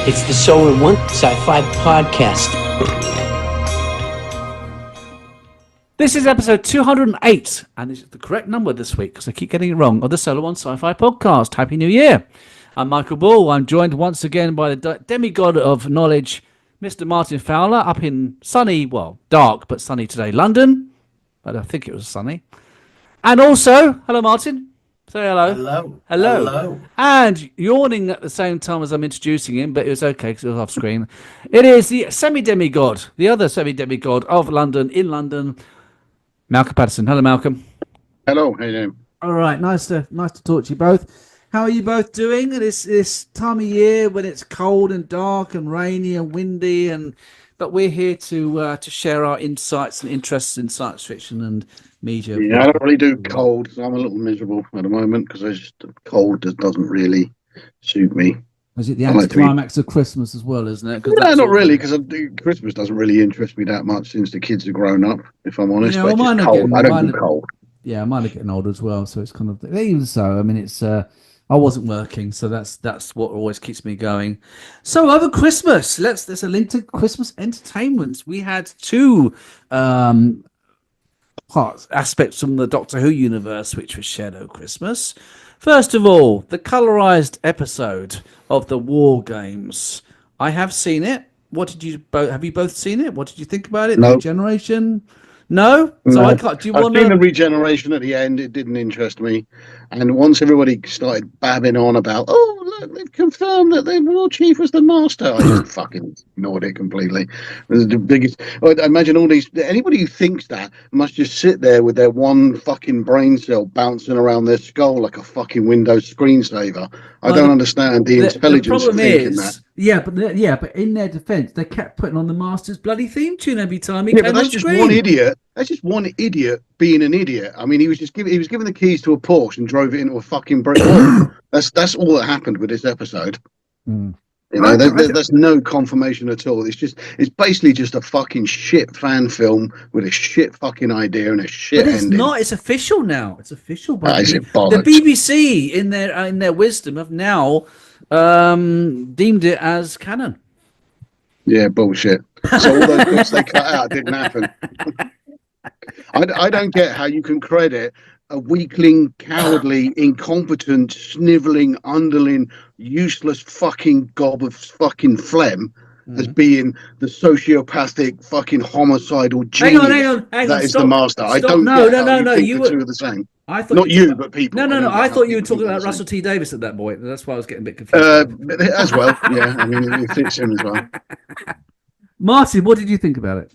It's the So in One Sci-Fi Podcast. This is episode 208, and this is the correct number this week because I keep getting it wrong, of the Solo One Sci-Fi Podcast. Happy New Year. I'm Michael Ball. I'm joined once again by the demigod of knowledge, Mr. Martin Fowler, up in sunny, well, dark, but sunny today, London. But I think it was sunny. And also, hello, Martin. Say hello. Hello. Hello. Hello. And yawning at the same time as I'm introducing him, but it was okay because it was off screen. It is the semi-demigod, the other semi-demigod of London, in London, Malcolm Patterson. Hello, Malcolm. Hello. How you doing? All right. Nice to talk to you both. How are you both doing at this time of year when it's cold and dark and rainy and windy? But we're here to share our insights and interests in science fiction and media. Yeah, I don't really do cold, so I'm a little miserable at the moment because the cold just doesn't really suit me. Is it the anticlimax of Christmas as well, isn't it? No, not really, because Christmas doesn't really interest me that much since the kids are grown up, if I'm honest. Yeah, well, but cold. I don't do cold. Yeah, mine are getting older as well, so it's kind of... Even so, I mean, it's... I wasn't working, so that's what always keeps me going. So over Christmas, there's a link to Christmas entertainment. We had two aspects from the Doctor Who universe which was shared over Christmas. First of all, the colorized episode of the War Games. I have seen it. What did you both? Have you both seen it? What did you think about it? No. The regeneration. No? So No. I can't. Do you want I've seen the regeneration at the end. It didn't interest me. And once everybody started babbing on about, oh, look, they've confirmed that the war chief was the master, I just fucking ignored it completely. It was the biggest. I imagine anybody who thinks that must just sit there with their one fucking brain cell bouncing around their skull like a fucking Windows screensaver. I don't understand the intelligence of thinking that. Yeah, but in their defence, they kept putting on the Master's bloody theme tune every time he came but that's on just screen. one idiot. That's just one idiot being an idiot. I mean, he was given the keys to a Porsche and drove it into a fucking brick wall. That's all that happened with this episode. Mm. You know, there's no confirmation at all. It's basically just a fucking shit fan film with a shit fucking idea and a shit But it's ending. not. It's official now. It's official. Is it The bollocks? BBC, in their wisdom, have now deemed it as canon. Yeah, bullshit. So all those bits they cut out didn't happen. I don't get how you can credit a weakling, cowardly, incompetent, snivelling, underling, useless fucking gob of fucking phlegm as being the sociopathic, fucking homicidal genius. Hang on. That is Stop. the master. Stop. I don't No. get how you think You the two are the same. I thought Not you, but people. No. I thought you were talking about Russell T Davies at that point. That's why I was getting a bit confused. As well, yeah. I mean, it fits him as well. Martin, what did you think about it?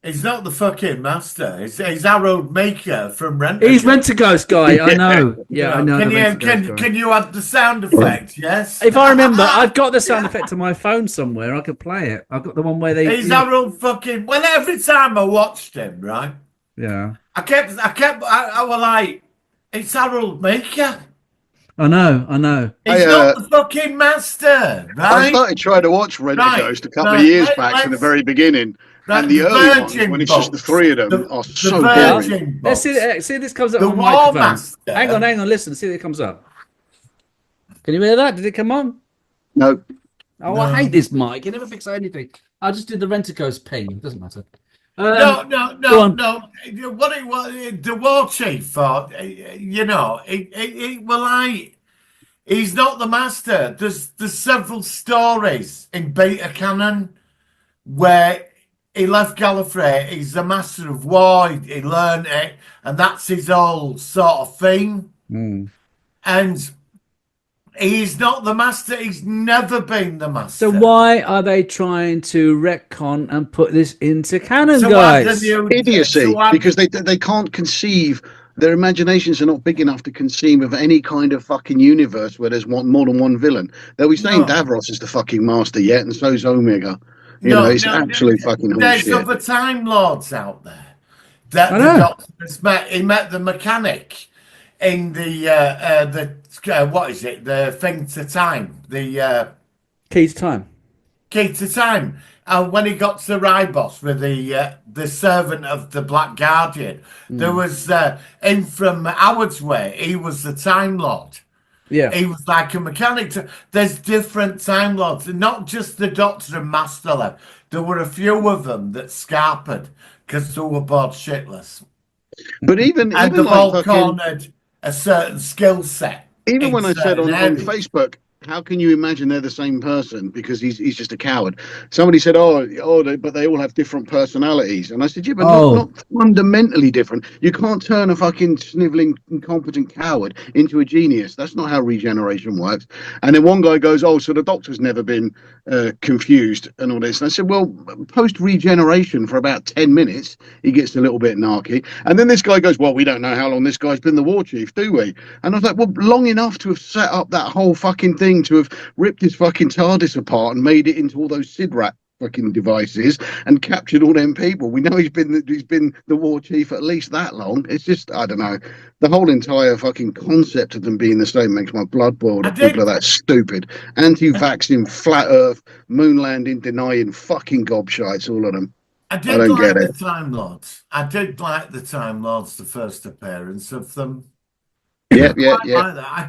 He's not the fucking master. He's Harold Maker from Rent. He's Rent-A-Ghost guy. I know. Yeah, I know. Can you add the sound effect? Yes. If I remember, I've got the sound effect on my phone somewhere. I could play it. I've got the one where they. He's Harold fucking. Well, every time I watched him, right? Yeah. I was like, it's Harold Maker. I know. He's not the fucking master, right? I started trying to watch Rent-A-Ghost a couple of years back from the very beginning. And the early ones, when it's just the three of them, are so boring. Let's see this comes up The on War microphone. Master. Hang on, listen, see if it comes up. Can you hear that? Did it come on? No. Oh, no. I hate this mic. You never fix anything. I just did the Rent-A-Ghost ping. It doesn't matter. No. What it was, the war chief thought, he's not the master. There's several stories in beta canon where he left Gallifrey. He's the master of war. He learned it, and that's his whole sort of thing. And he's not the master. He's never been the master. So why are they trying to retcon and put this into canon, guys? Idiocy, because they can't conceive. Their imaginations are not big enough to conceive of any kind of fucking universe where there's more than one villain. They'll be saying Davros is the fucking master yet, and so's Omega. It's absolute fucking horseshit. There's other Time Lords out there. That the Doctor's met. He met the mechanic in the what is it? The thing to time. The key to time. Key to time. And when he got to Ribos with the servant of the Black Guardian, there was in from Howard's Way. He was the Time Lord. Yeah. He was like a mechanic. There's different Time Lords, not just the Doctor and Master left. There were a few of them that scarpered because they were bored shitless. But even And even they've like all fucking cornered a certain skill set even in when I said certain on areas. Facebook, how can you imagine they're the same person because he's just a coward? Somebody said, but they all have different personalities, and I said, yeah, but not fundamentally different. You can't turn a fucking sniveling, incompetent coward into a genius. That's not how regeneration works. And then one guy goes, oh, so the Doctor's never been confused and all this. And I said, well, post regeneration for about 10 minutes, he gets a little bit narky, and then this guy goes, well, we don't know how long this guy's been the war chief, do we? And I was like, well, long enough to have set up that whole fucking thing, to have ripped his fucking TARDIS apart and made it into all those SIDRAT fucking devices and captured all them people. We know he's been the war chief at least that long. It's just, I don't know. The whole entire fucking concept of them being the same makes my blood boil. That people are that stupid. Anti-vaccine, flat earth, moon landing, denying fucking gobshites, all of them. I don't like the Time Lords. I did like the Time Lords, the first appearance of them. Yeah.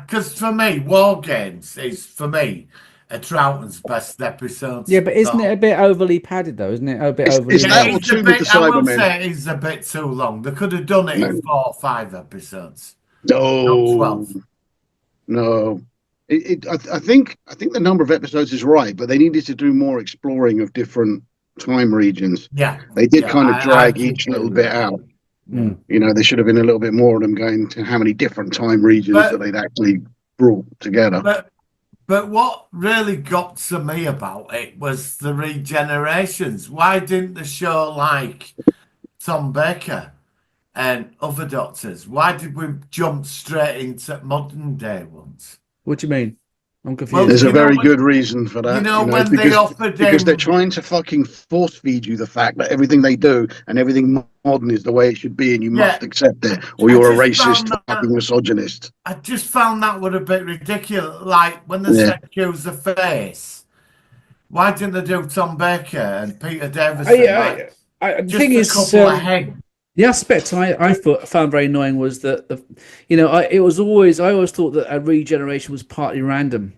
Because for me, War Games is, for me, a Troughton's best episode. Yeah, but isn't it a bit overly padded, though? Isn't it a bit overly? I will say it's a bit too long. They could have done it in 4 or 5 episodes. No. I think the number of episodes is right, but they needed to do more exploring of different time regions. Yeah, they did kind of drag each little bit out. Mm. You know, there should have been a little bit more of them going to how many different time regions that they'd actually brought together. But what really got to me about it was the regenerations. Why didn't the show like Tom Baker and other Doctors? Why did we jump straight into modern day ones? What do you mean? I'm confused. Well, there's a very good reason for that. Because they're trying to fucking force feed you the fact that everything they do and everything modern is the way it should be, and you must accept it, or you're a racist, fucking misogynist. I just found that one a bit ridiculous. Like when they said choose the face, why didn't they do Tom Baker and Peter Davison? The thing is, the aspect I found very annoying was that I always thought that a regeneration was partly random.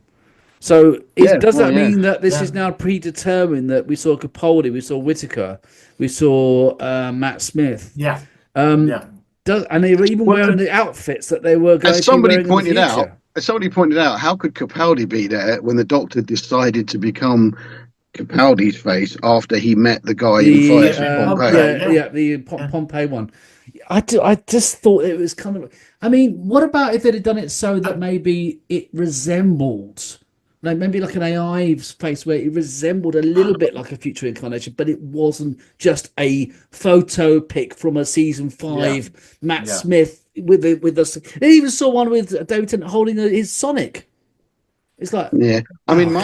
So does that mean that this is now predetermined? That we saw Capaldi, we saw Whittaker, we saw Matt Smith. And they were even wearing the outfits that they were going to be wearing in the future. As somebody pointed out, how could Capaldi be there when the Doctor decided to become Capaldi's face after he met the guy in Fires of Pompeii? The Pompeii one. I just thought it was kind of. I mean, what about if they'd have done it so that maybe it resembled, like maybe like an AI's face, where it resembled a little bit like a future incarnation, but it wasn't just a photo pic from a season 5 Matt Smith with the. They even saw one with David Tennant holding his Sonic. It's like, I mean, my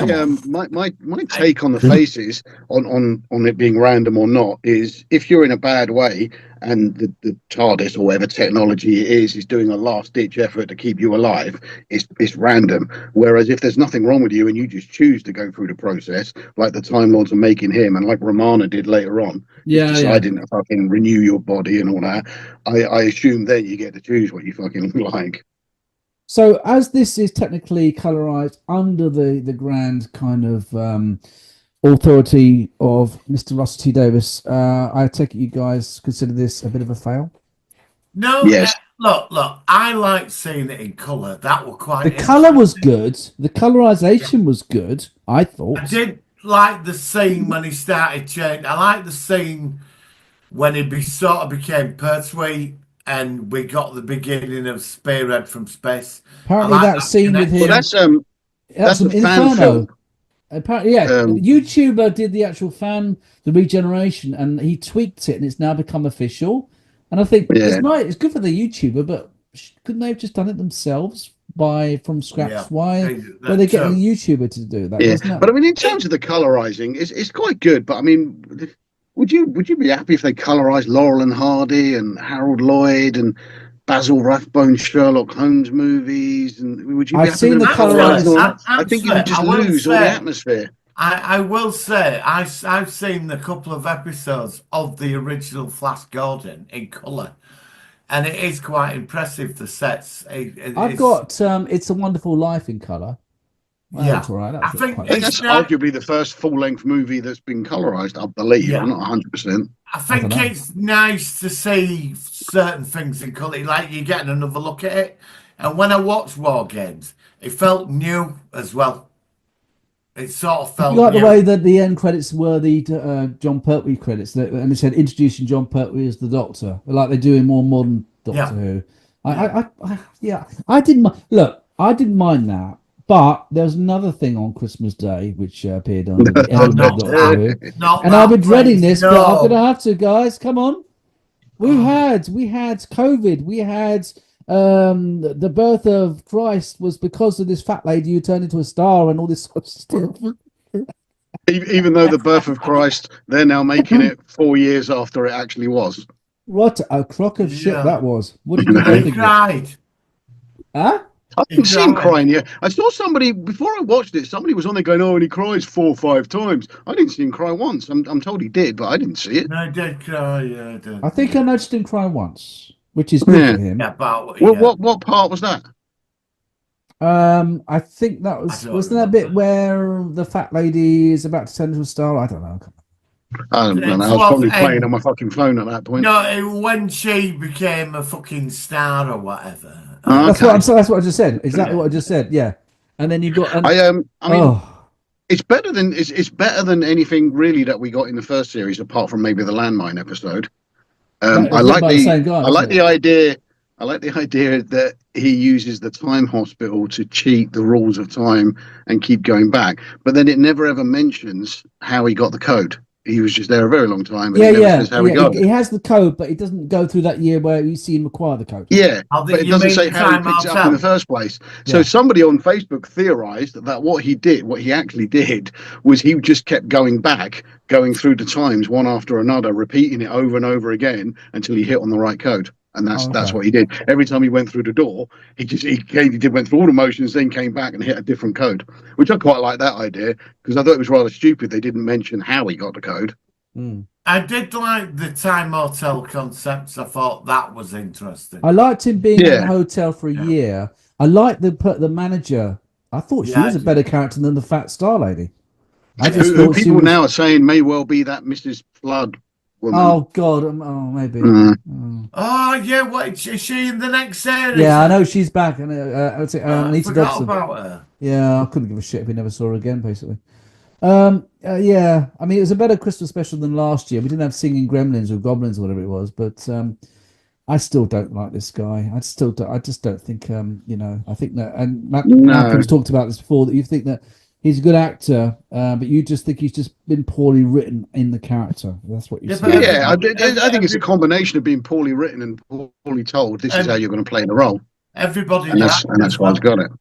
take on the faces, on it being random or not, is if you're in a bad way and the TARDIS or whatever technology it is doing a last ditch effort to keep you alive, it's random. Whereas if there's nothing wrong with you and you just choose to go through the process, like the Time Lords are making him, and like Romana did later on, deciding to fucking renew your body and all that, I assume then you get to choose what you fucking like. So, as this is technically colorized under the grand kind of authority of Mr. Russell T Davies, I take it you guys consider this a bit of a fail? No, yes. Look, I like seeing it in colour. That was quite. The colour was good. The colorization was good, I thought. I did like the scene when he started changing. I like the scene when he sort of became Pertwee. And we got the beginning of Spearhead from Space. Apparently, that scene with him. Well, that's a fan film. Apparently, YouTuber did the actual the regeneration, and he tweaked it, and it's now become official. And I think it's good for the YouTuber, but couldn't they have just done it themselves from scratch? Yeah. Why were they getting a YouTuber to do that? Yeah. But I mean, in terms of the colorizing, it's quite good. But I mean. Would you be happy if they colorized Laurel and Hardy and Harold Lloyd and Basil Rathbone's Sherlock Holmes movies? And would you be happy with the colorizing? I think you would just lose all the atmosphere. I will say I've seen a couple of episodes of the original Flash Gordon in colour, and it is quite impressive. The sets. I've got It's a Wonderful Life in colour. Well, Yeah, that's all right. I That's think quite I think it's that's not. arguably the first full-length movie that's been colorized, I believe. Yeah. I'm not 100%. I I don't think know. it's nice to see certain things in colour, like you're getting another look at it. And when I watched War Games, it felt new as well. It sort of You felt like the new. way that the end credits were the John Pertwee credits, and it said introducing John Pertwee as the Doctor, like they do in more modern Doctor Yeah. Who. Yeah. Yeah, I didn't look. I didn't mind that, but there was another thing on Christmas Day which appeared on the Oh, ending of not Doctor that. Who, Not and I've that, been dreading please. this, but I'm No. gonna have to, guys. Come on. Oh, We had COVID. We had the birth of Christ was because of this fat lady who turned into a star and all this sort of stuff. Even though the birth of Christ, they're now making it 4 years after it actually was. What a crock of shit yeah. that was. What did you both He think of it? cried. Huh? I He didn't see him cried. crying yet. I saw somebody before I watched it. Somebody was on there going, "Oh, and he cries 4 or 5 times." I didn't see him cry once. I'm told he did, but I didn't see it. No, he did cry. Yeah, he did. I think I noticed him cry once, which is good Yeah. for him. Yeah, but Well, yeah. what part was that? I think that I was don't wasn't that a bit remember. where the fat lady is about to turn into a star? I don't know. I don't know. I was Towards probably the playing end. on my fucking phone at that point. No, when she became a fucking star or whatever. Oh, That's okay. what I'm saying. That's what I just said. Exactly Yeah. what I just said. Yeah. And then you got I mean, oh, it's better than anything really that we got in the first series, apart from maybe the landmine episode. that I was written like by the same guy, I like wasn't the it? idea. I like the idea that he uses the time hospital to cheat the rules of time and keep going back. But then it never ever mentions how he got the code. He was just there a very long time, and Yeah, it never yeah, says how he yeah. got He it. has the code, but he doesn't go through that year where you see him acquire the code. Yeah, Oh, but it you doesn't mean say how he Time picks it up in the Hotel? first place. So Yeah. somebody on Facebook theorized that what he did, what he actually did, was he just kept going back, going through the times one after another, repeating it over and over again until he hit on the right code. And that's Oh, that's okay. what he did. Every time he went through the door, went through all the motions, then came back and hit a different code, which I quite like that idea because I thought it was rather stupid they didn't mention how he got the code. Mm. I did like the Time Hotel concepts. I thought that was interesting. I liked him being in Yeah. the hotel for a Yeah. year. I liked the manager. I thought she Yeah, was I a better did. character than the fat star lady. I just Who thought she people was. now are saying may well be that Mrs. Flood woman. Oh God! Oh, maybe. Mm. Oh. Oh yeah, what is she in the next series? Yeah, I know she's back, and I Anita forgot Dobson. about her. Yeah, I couldn't give a shit if we never saw her again, basically. Yeah, I mean, it was a better Christmas special than last year. We didn't have singing gremlins or goblins or whatever it was, but I still don't like this guy. I just don't think, I think that, and Malcolm's talked about this before, that you think that he's a good actor, but you just think he's just been poorly written in the character. That's what you Yeah, say. but Yeah, I think it's a combination of being poorly written and poorly told. This is how you're going to play the role, Everybody and died that's as why well. it's got it.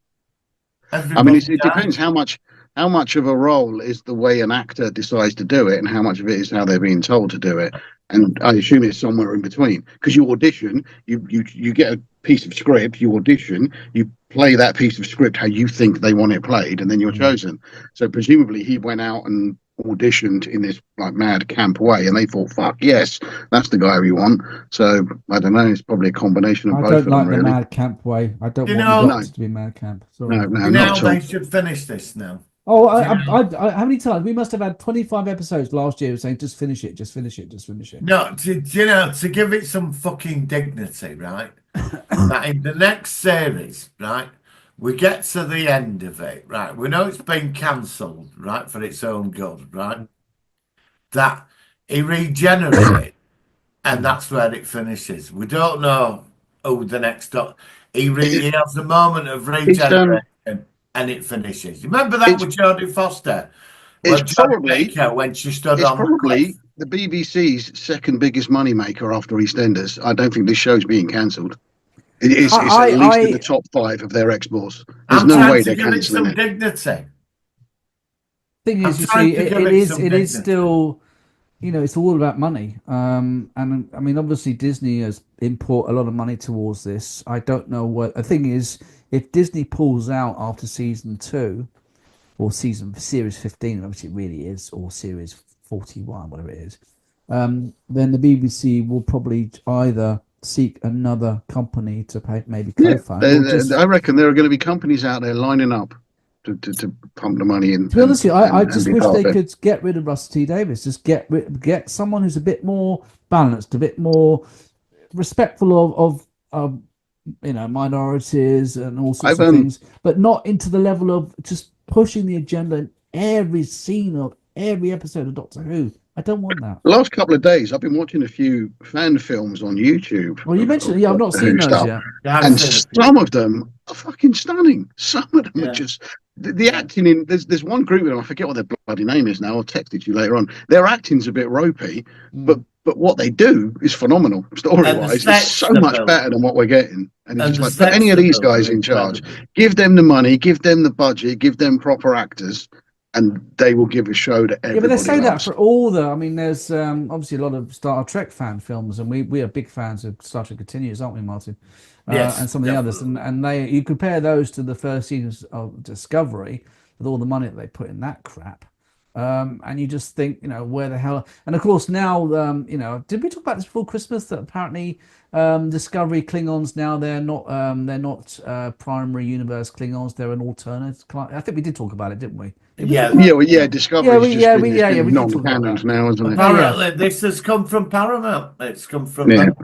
I mean, it depends died. how much of a role is the way an actor decides to do it, and how much of it is how they're being told to do it. And I assume it's somewhere in between, because you audition, you get a piece of script, you audition, you play that piece of script how you think they want it played, and then you're chosen. So presumably he went out and auditioned in this like mad camp way, and they thought, "Fuck yes, that's the guy we want." So I don't know. It's probably a combination of I both don't of them, like the really. mad camp way. I don't You want know- the No. Doctor to be mad camp. Sorry. No, You not know at all. they should finish this now. Oh, Yeah. how many times? We must have had 25 episodes last year saying, just finish it, just finish it, just finish it. No, to give it some fucking dignity, right? That in the next series, right, we get to the end of it, right? We know it's been cancelled, right, for its own good, right? That he regenerated, and that's where it finishes. We don't know who the next he has a moment of regeneration, and it finishes. Remember that with Jodie Foster? It's Jodie probably Baker when she stood it's on the probably cliff. the BBC's second biggest moneymaker after EastEnders. I don't think this show's being cancelled. It's at least in the top 5 of their exports. There's I'm no trying way to they're give it cancelling some it. dignity. Thing I'm is, you trying see, to give it it is some it is dignity. still, it's all about money. And I mean, obviously, Disney has import a lot of money towards this. I don't know what the thing is. If Disney pulls out after season 2 or series 15, which it really is, or series 41, whatever it is, then the BBC will probably either seek another company to pay, maybe Yeah, co-fund. Or just, I reckon there are going to be companies out there lining up to pump the money in. to be honest with you, I just be wish part they of it. could get rid of Russell T Davies. Just get someone who's a bit more balanced, a bit more respectful of minorities and all sorts of things, but not into the level of just pushing the agenda in every scene of every episode of Doctor Who. I don't want that. The last couple of days, I've been watching a few fan films on YouTube. Well, you mentioned, yeah, I've not seen those yet. Yeah, I've And seen it. some of them are fucking stunning. Some of them Yeah. are just the acting in. There's one group of them. I forget what their bloody name is now. I'll text it to you later on. Their acting's a bit ropey, but what they do is phenomenal. Story wise, it's so much better than what we're getting. And it's just like, put any of these guys in charge, give them the money, give them the budget, give them proper actors, and they will give a show that everybody Yeah, but they say that loves. for all the. I mean, there's obviously a lot of Star Trek fan films, and we are big fans of Star Trek Continues, aren't we, Martin? Yes, and some of the others, and they you compare those to the first seasons of Discovery with all the money that they put in that crap, and you just think, where the hell? And of course now, did we talk about this before Christmas that apparently Discovery Klingons now they're not primary universe Klingons, they're an alternate. I think we did talk about it, didn't we? Discovery's just been non-canon now, isn't it? Apparently, this has come from Paramount. It's come from them.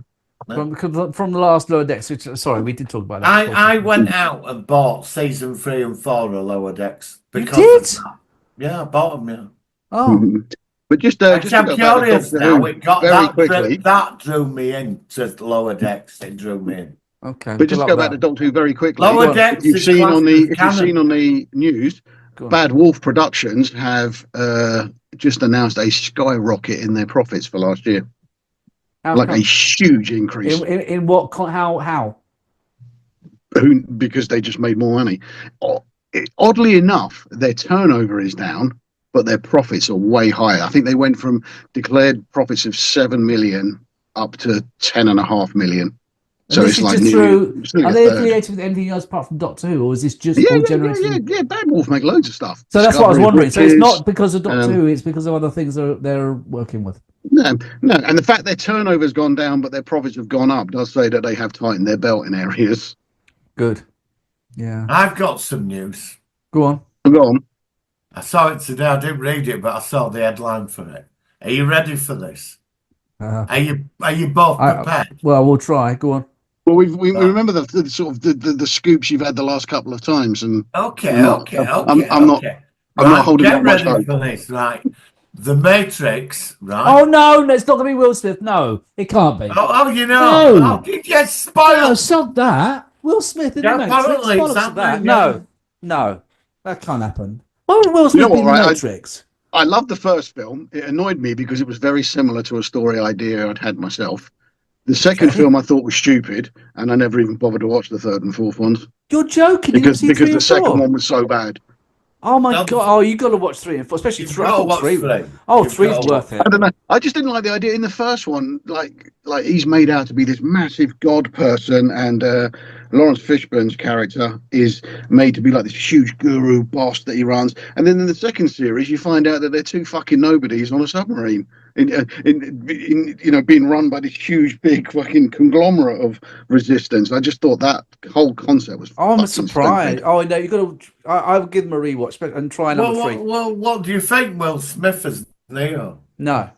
From the last Lower Decks. Sorry, we did talk about that. I went out and bought season 3 and 4 of Lower Decks. Because you did? of that. Yeah, I bought them. Yeah. Oh, but just I'm to go curious back to now. Doctor Who It got very quickly. that drew me in to Lower Decks. It drew me in. okay. But just go back to Doctor Who very quickly. Lower Decks. If you've seen on the news, Bad Wolf Productions have just announced a skyrocket in their profits for last year, a huge increase. In what? How? Because they just made more money. Oddly enough, their turnover is down, but their profits are way higher. I think they went from declared profits of 7 million up to 10.5 million. So it's like are they affiliated with anything else apart from Doctor Who, or is this just all generated? Yeah. Bad Wolf make loads of stuff. So that's what I was wondering. So it's not because of Doctor Who; it's because of other things they're working with. No. And the fact their turnover's gone down, but their profits have gone up, does say that they have tightened their belt in areas. Good. Yeah. I've got some news. Go on. Go on. I saw it today. I didn't read it, but I saw the headline for it. Are you ready for this? Are you both prepared? Well, we'll try. Go on. Well, we remember the sort of the scoops you've had the last couple of times, and I'm not holding get on much ready hope. for this, right? The Matrix, right? Oh no, it's not gonna be Will Smith. No, it can't be. No. Yes, spoiled. No, stop that. Will Smith in the Matrix. No, that can't happen. Why would Will Smith be in the Matrix? I loved the first film. It annoyed me because it was very similar to a story idea I'd had myself. The second film I thought was stupid, and I never even bothered to watch the third and fourth ones. You're joking. Because the second one was so bad. Oh my god! Oh, you got to watch 3 and 4, especially 3. Oh, 3's worth it. I don't know. I just didn't like the idea in the first one. Like he's made out to be this massive god person, and Lawrence Fishburne's character is made to be like this huge guru boss that he runs. And then in the second series, you find out that they're two fucking nobodies on a submarine, being run by this huge, big fucking conglomerate of resistance. I just thought that whole concept was. Oh, I'm surprised. Stupid. Oh no, you got to. I would give them a rewatch and try number 3. Well, what do you think, Will Smith as Neo? No.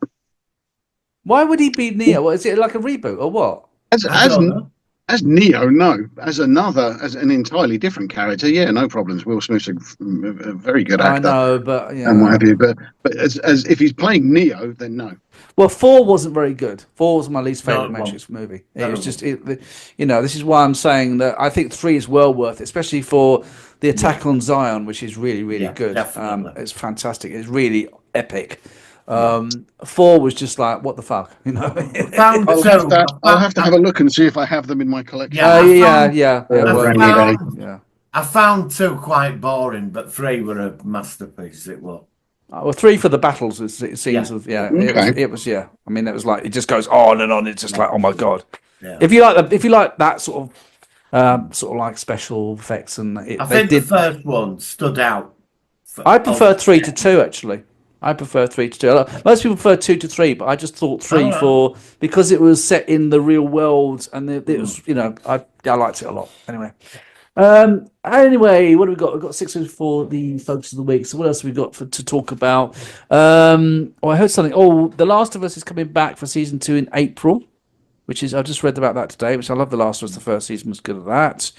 Why would he be Neo? What, is it like a reboot or what? As Neo, no. As an entirely different character, yeah, no problems. Will Smith's a very good actor. I know, but yeah. And what have you, but as if he's playing Neo, then no. Well, 4 wasn't very good. 4 was my least favorite Matrix movie. It was just, this is why I'm saying that I think 3 is well worth it, especially for the Attack on Zion, which is really, really good. It's fantastic. It's really epic. 4 was just like, what the fuck, I'll have to have a look and see if I have them in my collection. I found 2 quite boring, but 3 were a masterpiece. It was. Well, 3 for the battles, it seems. It was. I mean, it was like, it just goes on and on. It's just like, oh my god. Yeah. If you like that sort of like special effects, and I think the first one stood out. I prefer 3 to 2 actually. I prefer 3 to 2. Most people prefer 2 to 3, but I just thought 3 right. for because it was set in the real world and it was, I liked it a lot. Anyway, what have we got? We've got 6 weeks for the focus of the week. So what else have we got to talk about? I heard something. Oh, The Last of Us is coming back for season 2 in April, which is I just read about that today. Which I love. The Last of Us. The first season was good at that.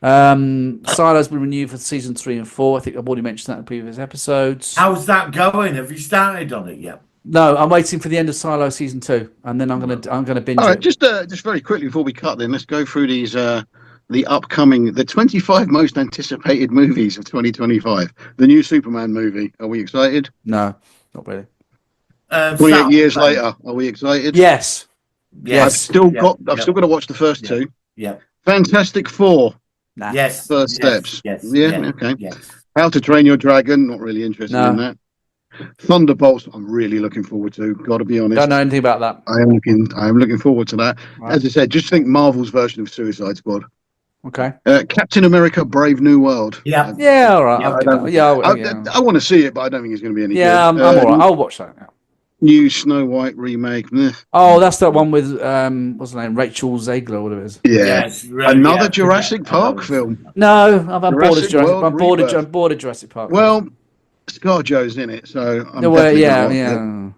Silo's been renewed for season 3 and 4. I think I've already mentioned that in previous episodes. How's that going? Have you started on it yet? No, I'm waiting for the end of Silo season 2, and then I'm gonna binge All right, it. just very quickly before we cut, then let's go through these the 25 most anticipated movies of 2025. The new Superman movie. Are we excited? No, not really. 28 years later. Are we excited? Yes. I've still got to watch the first two. Yeah. Fantastic Four. Nah. Yes. First steps. Yes. Yeah. Okay. Yes. How to Train Your Dragon. Not really interested No. in that. Thunderbolts. I'm really looking forward to. Got to be honest. Don't know anything about that. I am looking forward to that. Right. As I said, just think Marvel's version of Suicide Squad. Okay. Captain America: Brave New World. Yeah. Yeah. All right. Yeah, I want to see it, but I don't think it's going to be any good. I'm all right. I'll watch that now. New Snow White remake. Meh. Oh, that's that one with what's her name? Rachel Zegler, or whatever it is. Yeah. Yes, right, Another yeah, Jurassic Park film. No, I'm bored of Jurassic Jurassic. World I'm bored Rebirth. of Jurassic Park. Well, ScarJo's in it, so I'm No, well, definitely yeah, gonna yeah. watch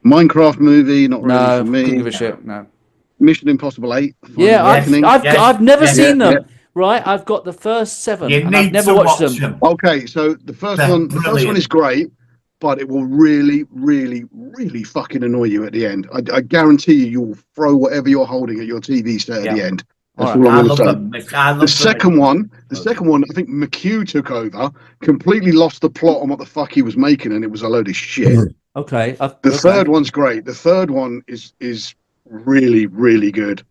it. Minecraft movie, not really No, for me. couldn't give a shit. No. Mission Impossible 8. Yeah, Awakening. I've never yes, seen them. yeah. Right, I've got the first 7, You and need I've never to watched watch them. Okay, so the first They're one brilliant. is great, but it will really, really, really fucking annoy you at the end. I guarantee you will throw whatever you're holding at your TV set at the end. That's All all I I'm love going to say. them. I love The second one, I think McHugh took over, completely lost the plot on what the fuck he was making, and it was a load of shit. Okay. The third one's great. The third one is really, really good.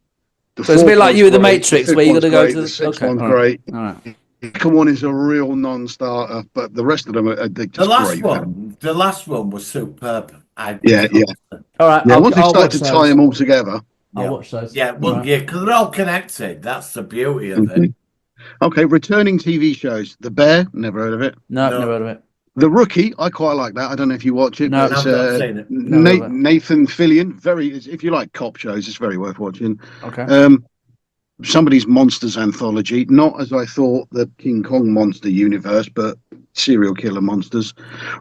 The So it's a bit fourth like one's you with the great, Matrix, fifth where you got one's to go great, to the sixth one's all great. All right. The second one is a real non-starter, but the rest of them are they're just The last great. one. The last one was superb. Yeah. All right. Yeah, I'll, once they I'll started watch to tie those. them all together. I'll watch those. Yeah, well, All right. yeah, because they're all connected. That's the beauty of it. Okay, returning TV shows. The Bear, never heard of it. No, No. never heard of it. The Rookie, I quite like that. I don't know if you watch it. No, but it's, I've not seen it. Nathan Fillion. If you like cop shows, it's very worth watching. Okay. Somebody's Monsters anthology, not as I thought the King Kong monster universe, but serial killer monsters.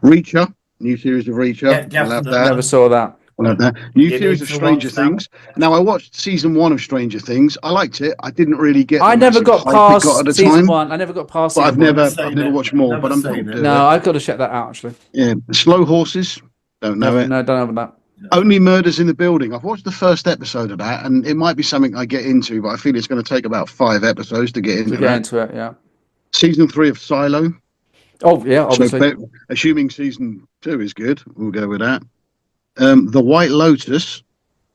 Reacher, new series of Reacher. Yeah, We'll have definitely. that. Never saw that. We'll have that. New You series need of to Stranger watch that. Things. Now I watched season 1 of Stranger Things. I liked it. I didn't really get. I the never massive got hype it past got at the season time, 1. I never got past but season I've one. never watched more. Never But I'm seen told it. to. No, I've got to check that out actually. Yeah, Slow Horses. Don't know it. No, don't have that. Only Murders in the Building. I've watched the first episode of that, and it might be something I get into, but I feel it's going to take about 5 episodes to get into To get that. into it, yeah. Season 3 of Silo. Oh yeah, obviously. So, assuming season 2 is good, we'll go with that. The White Lotus,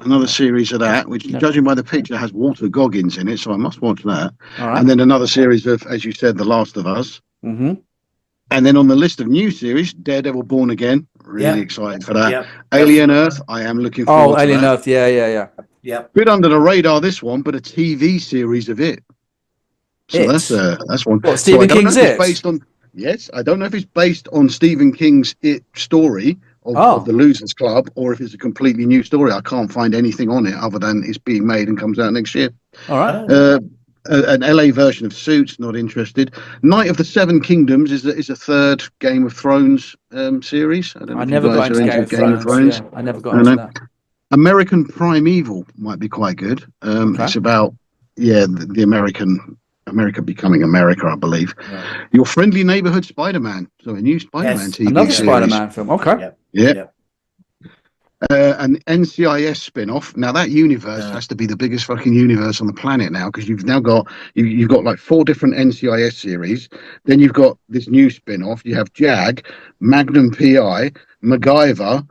another series of that, which, judging by the picture, has Walter Goggins in it, so I must watch that. All right. And then another series of, as you said, The Last of Us. Mm-hmm. And then on the list of new series, Daredevil Born Again. Really excited for that. Yeah. Alien Earth, I am looking forward to Alien that. Earth, yeah. Yeah. Bit under the radar, this one, but a TV series of it. So It? that's one. What, So Stephen I don't know King's if it's It? based on. Yes, I don't know if it's based on Stephen King's It story of Oh. the Losers Club, or if it's a completely new story. I can't find anything on it other than it's being made and comes out next year. All right. An LA version of Suits, not interested. Night of the Seven Kingdoms is a third Game of Thrones series. I don't know I if never you got guys into are Game of Thrones. Yeah, I never got I into know. that. American Primeval might be quite good. Okay. It's about the America becoming America, I believe. Yeah. Your Friendly Neighborhood Spider-Man. So a new Spider-Man TV Another series. Spider-Man film. Okay. Yeah. An NCIS spin-off. Now that universe has to be the biggest fucking universe on the planet now, because you've now got you've got like 4 different NCIS series. Then you've got this new spin-off. You have Jag, Magnum PI, MacGyver,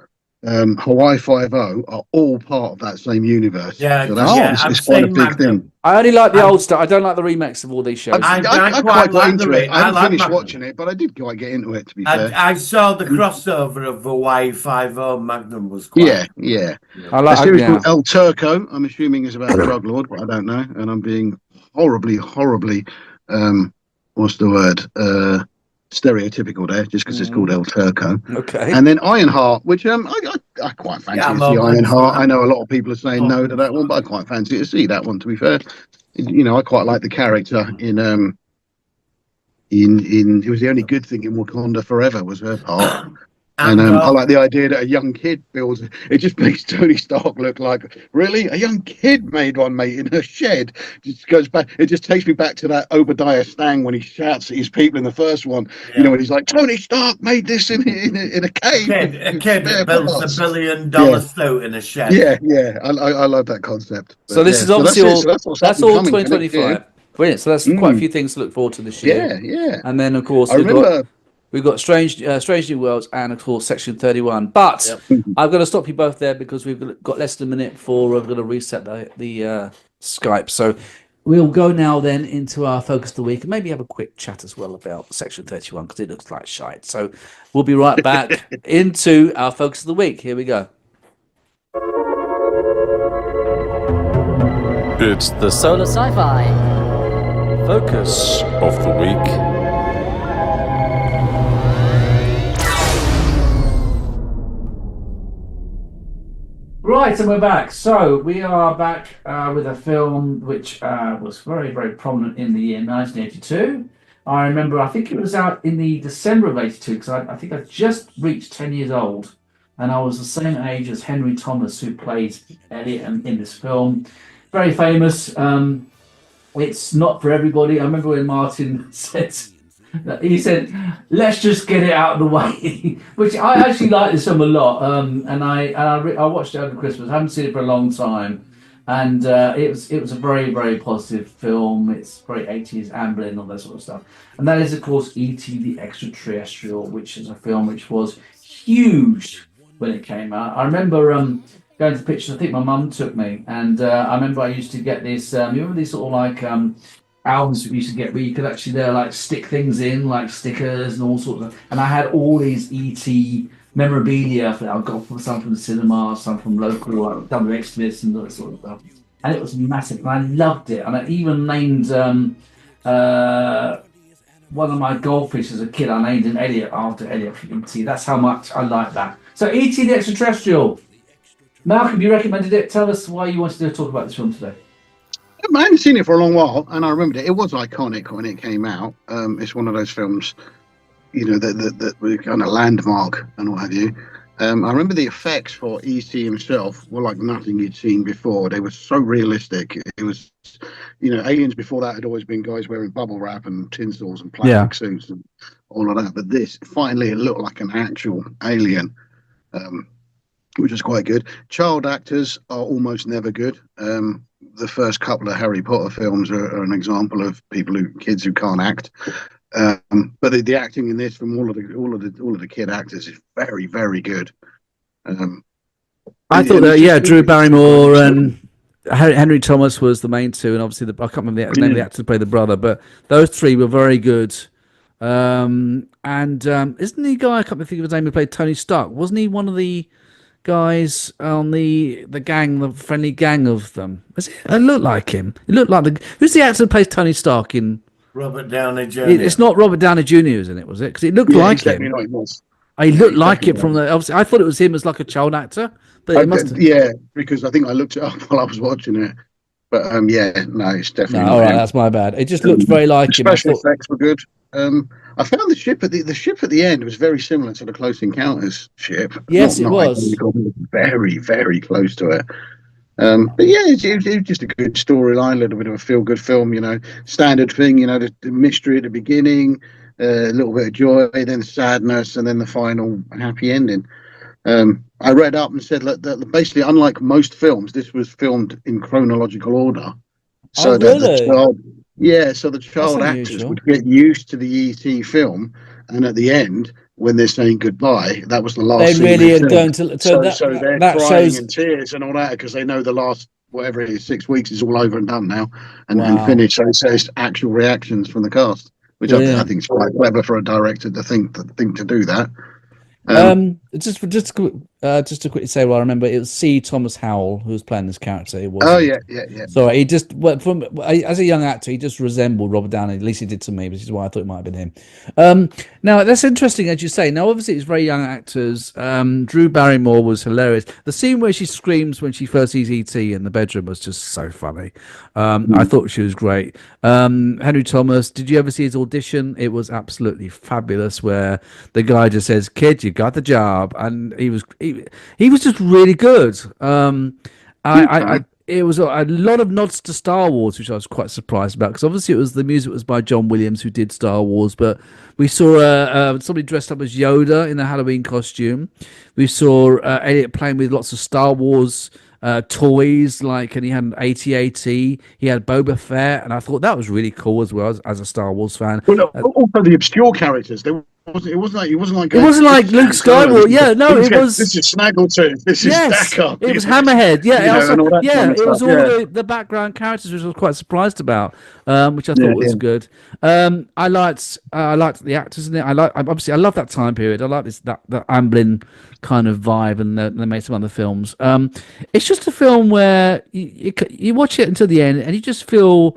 Hawaii Five-0 are all part of that same universe. Yeah, so that's it's quite a big thing. I only like the old stuff. I don't like the remakes of all these shows. I I quite got like into the it. I haven't like finished Magnum. watching it, but I did quite get into it, to be fair. I saw the crossover of Hawaii Five-0. Magnum was quite. Yeah. I A like. series Yeah. called El Turco, I'm assuming is about a drug lord, but I don't know. And I'm being horribly, what's the word? stereotypical there, just because it's called El Turco. Okay. And then Ironheart, which I quite fancy Yeah, to I'm see open to Ironheart. that. I know a lot of people are saying no to Open that to one, but I quite fancy to see that one. To be fair, I quite like the character in it was the only good thing in Wakanda Forever was her part. And And I like the idea that a young kid builds. It just makes Tony Stark look like really a young kid made one, mate, in a shed. Just goes back. It just takes me back to that Obadiah Stang when he shouts at his people in the first one. yeah. When he's like, Tony Stark made this in a cave. A with kid spare builds parts." $1 billion Yeah, suit in a shed. yeah. I love that concept. So But, this yeah, is so obviously that's it. all. So that's what's up That's and all coming for next year. 2025. Brilliant. So that's quite a few things to look forward to this year. Yeah. And then of course I remember. we've got Strange New Worlds and of course Section 31. But I've got to stop you both there because we've got less than a minute before we're going to reset the Skype. So we'll go now then into our focus of the week and maybe have a quick chat as well about Section 31 because it looks like shite. So we'll be right back into our focus of the week. Here we go. It's the Solar Sci-Fi. focus of the week. Right, and we're back. So we are back with a film which was very, very prominent in the year 1982. I remember, I think it was out in the December of 82 because I think I just reached 10 years old and I was the same age as Henry Thomas who played Elliot in this film. Very famous. It's not for everybody. I remember when Martin said, let's just get it out of the way, which I actually like this film a lot. And I watched it over Christmas. I haven't seen it for a long time. And it was a very, very positive film. It's very 80s, Amblin, and all that sort of stuff. And that is, of course, E.T. the Extraterrestrial, which is a film which was huge when it came out. I remember going to pictures. I think my mum took me, and I remember I used to get this. You remember these sort of like albums we used to get where you could actually like stick things in, like stickers and all sorts of. And I had all these ET memorabilia. I got some from the cinema, some from local, like W Smiths and all that sort of stuff. And it was massive, and I loved it. And I even named one of my goldfish as a kid. I named him Elliot after Elliot from ET. That's how much I like that. So ET the Extraterrestrial. Malcolm, you recommended it. Tell us why you wanted to talk about this film today. I hadn't seen it for a long while, and I remembered it. It was iconic when it came out. It's one of those films, that were kind of landmark and what have you. I remember the effects for E.T. himself were like nothing you'd seen before. They were so realistic. It was, aliens before that had always been guys wearing bubble wrap and tinsels and plastic suits and all of that. But this, finally, it looked like an actual alien. Which is quite good. Child actors are almost never good. The first couple of Harry Potter films are an example of kids who can't act. But the acting in this from all of the kid actors is very, very good. I thought that Drew Barrymore and Henry Thomas was the main two, and obviously I can't remember the name of the actor who played the brother, but those three were very good. And isn't the guy, I can't think of his name, who played Tony Stark? Wasn't he one of the guys on the gang, the friendly gang of them? It looked like him. It looked like who's the actor who plays Tony Stark in? Robert Downey Jr. It's not Robert Downey Jr., isn't it? Was it? Because it looked like him. He looked like it from the. Obviously, I thought it was him as like a child actor, but it must have. Yeah, because I think I looked it up while I was watching it. But no, it's definitely. No, all right, that's my bad. It just looked very like him. Special effects were good. I found the ship at the end was very similar to the Close Encounters ship. Yes, it was. Very, very close to it. But yeah, it was just a good storyline, a little bit of a feel-good film, standard thing, the mystery at the beginning, a little bit of joy, then sadness, and then the final happy ending. I read up and said that basically, unlike most films, this was filmed in chronological order. So that the child actors would get used to the ET film, and at the end, when they're saying goodbye, that was the last. They really are going to. So they're crying in tears and all that because they know the last whatever it is 6 weeks is all over and done now and finished. So it's actual reactions from the cast, which I think is quite clever for a director to think to do that. just to quickly say, well, I remember it was C. Thomas Howell who was playing this character. It was. Oh yeah. So he just as a young actor, he just resembled Robert Downey. At least he did to me, which is why I thought it might have been him. Now that's interesting, as you say. Now, obviously, it's very young actors. Drew Barrymore was hilarious. The scene where she screams when she first sees E.T. in the bedroom was just so funny. I thought she was great. Henry Thomas. Did you ever see his audition? It was absolutely fabulous. Where the guy just says, "Kid, you got the job," and he was just really good. It was a lot of nods to Star Wars, which I was quite surprised about, because obviously the music was by John Williams, who did Star Wars, but we saw somebody dressed up as Yoda in a Halloween costume. We saw Elliot playing with lots of Star Wars toys, and he had an AT-AT, he had Boba Fett, and I thought that was really cool as well as a Star Wars fan. Well, also the obscure characters. It wasn't like Luke Skywalker. Yeah, no, it was. This is Snaggletooth. This is Stacker. It was Hammerhead. Yeah, it was all yeah. the background characters, which I was quite surprised about, which I thought was good. I liked the actors in it. I love that time period. I like that Amblin kind of vibe, and they made some other films. It's just a film where you watch it until the end, and you just feel.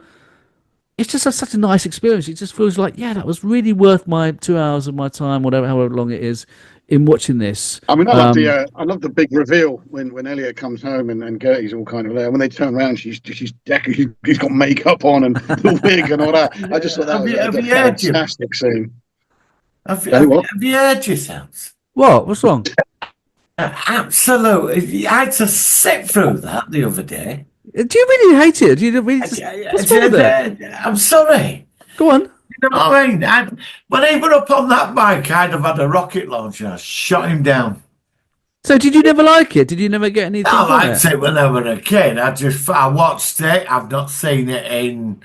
It's just such a nice experience. It just feels like, that was really worth my 2 hours of my time, however long it is, in watching this. I mean, I love the big reveal when Elliot comes home and Gertie's all kind of there. When they turn around, she's decorated. She's got makeup on and the wig and all that. I just thought that was a fantastic scene. Have you heard yourselves? What? What's wrong? Absolutely. I had to sit through that the other day. Do you really hate it? Do you really? What's wrong with it? I'm sorry. Go on. You know what I mean? When he went up on that bike, I'd have had a rocket launcher. I shot him down. So did you never like it? Did you never get anything? I liked it when I was a kid. I watched it. I've not seen it in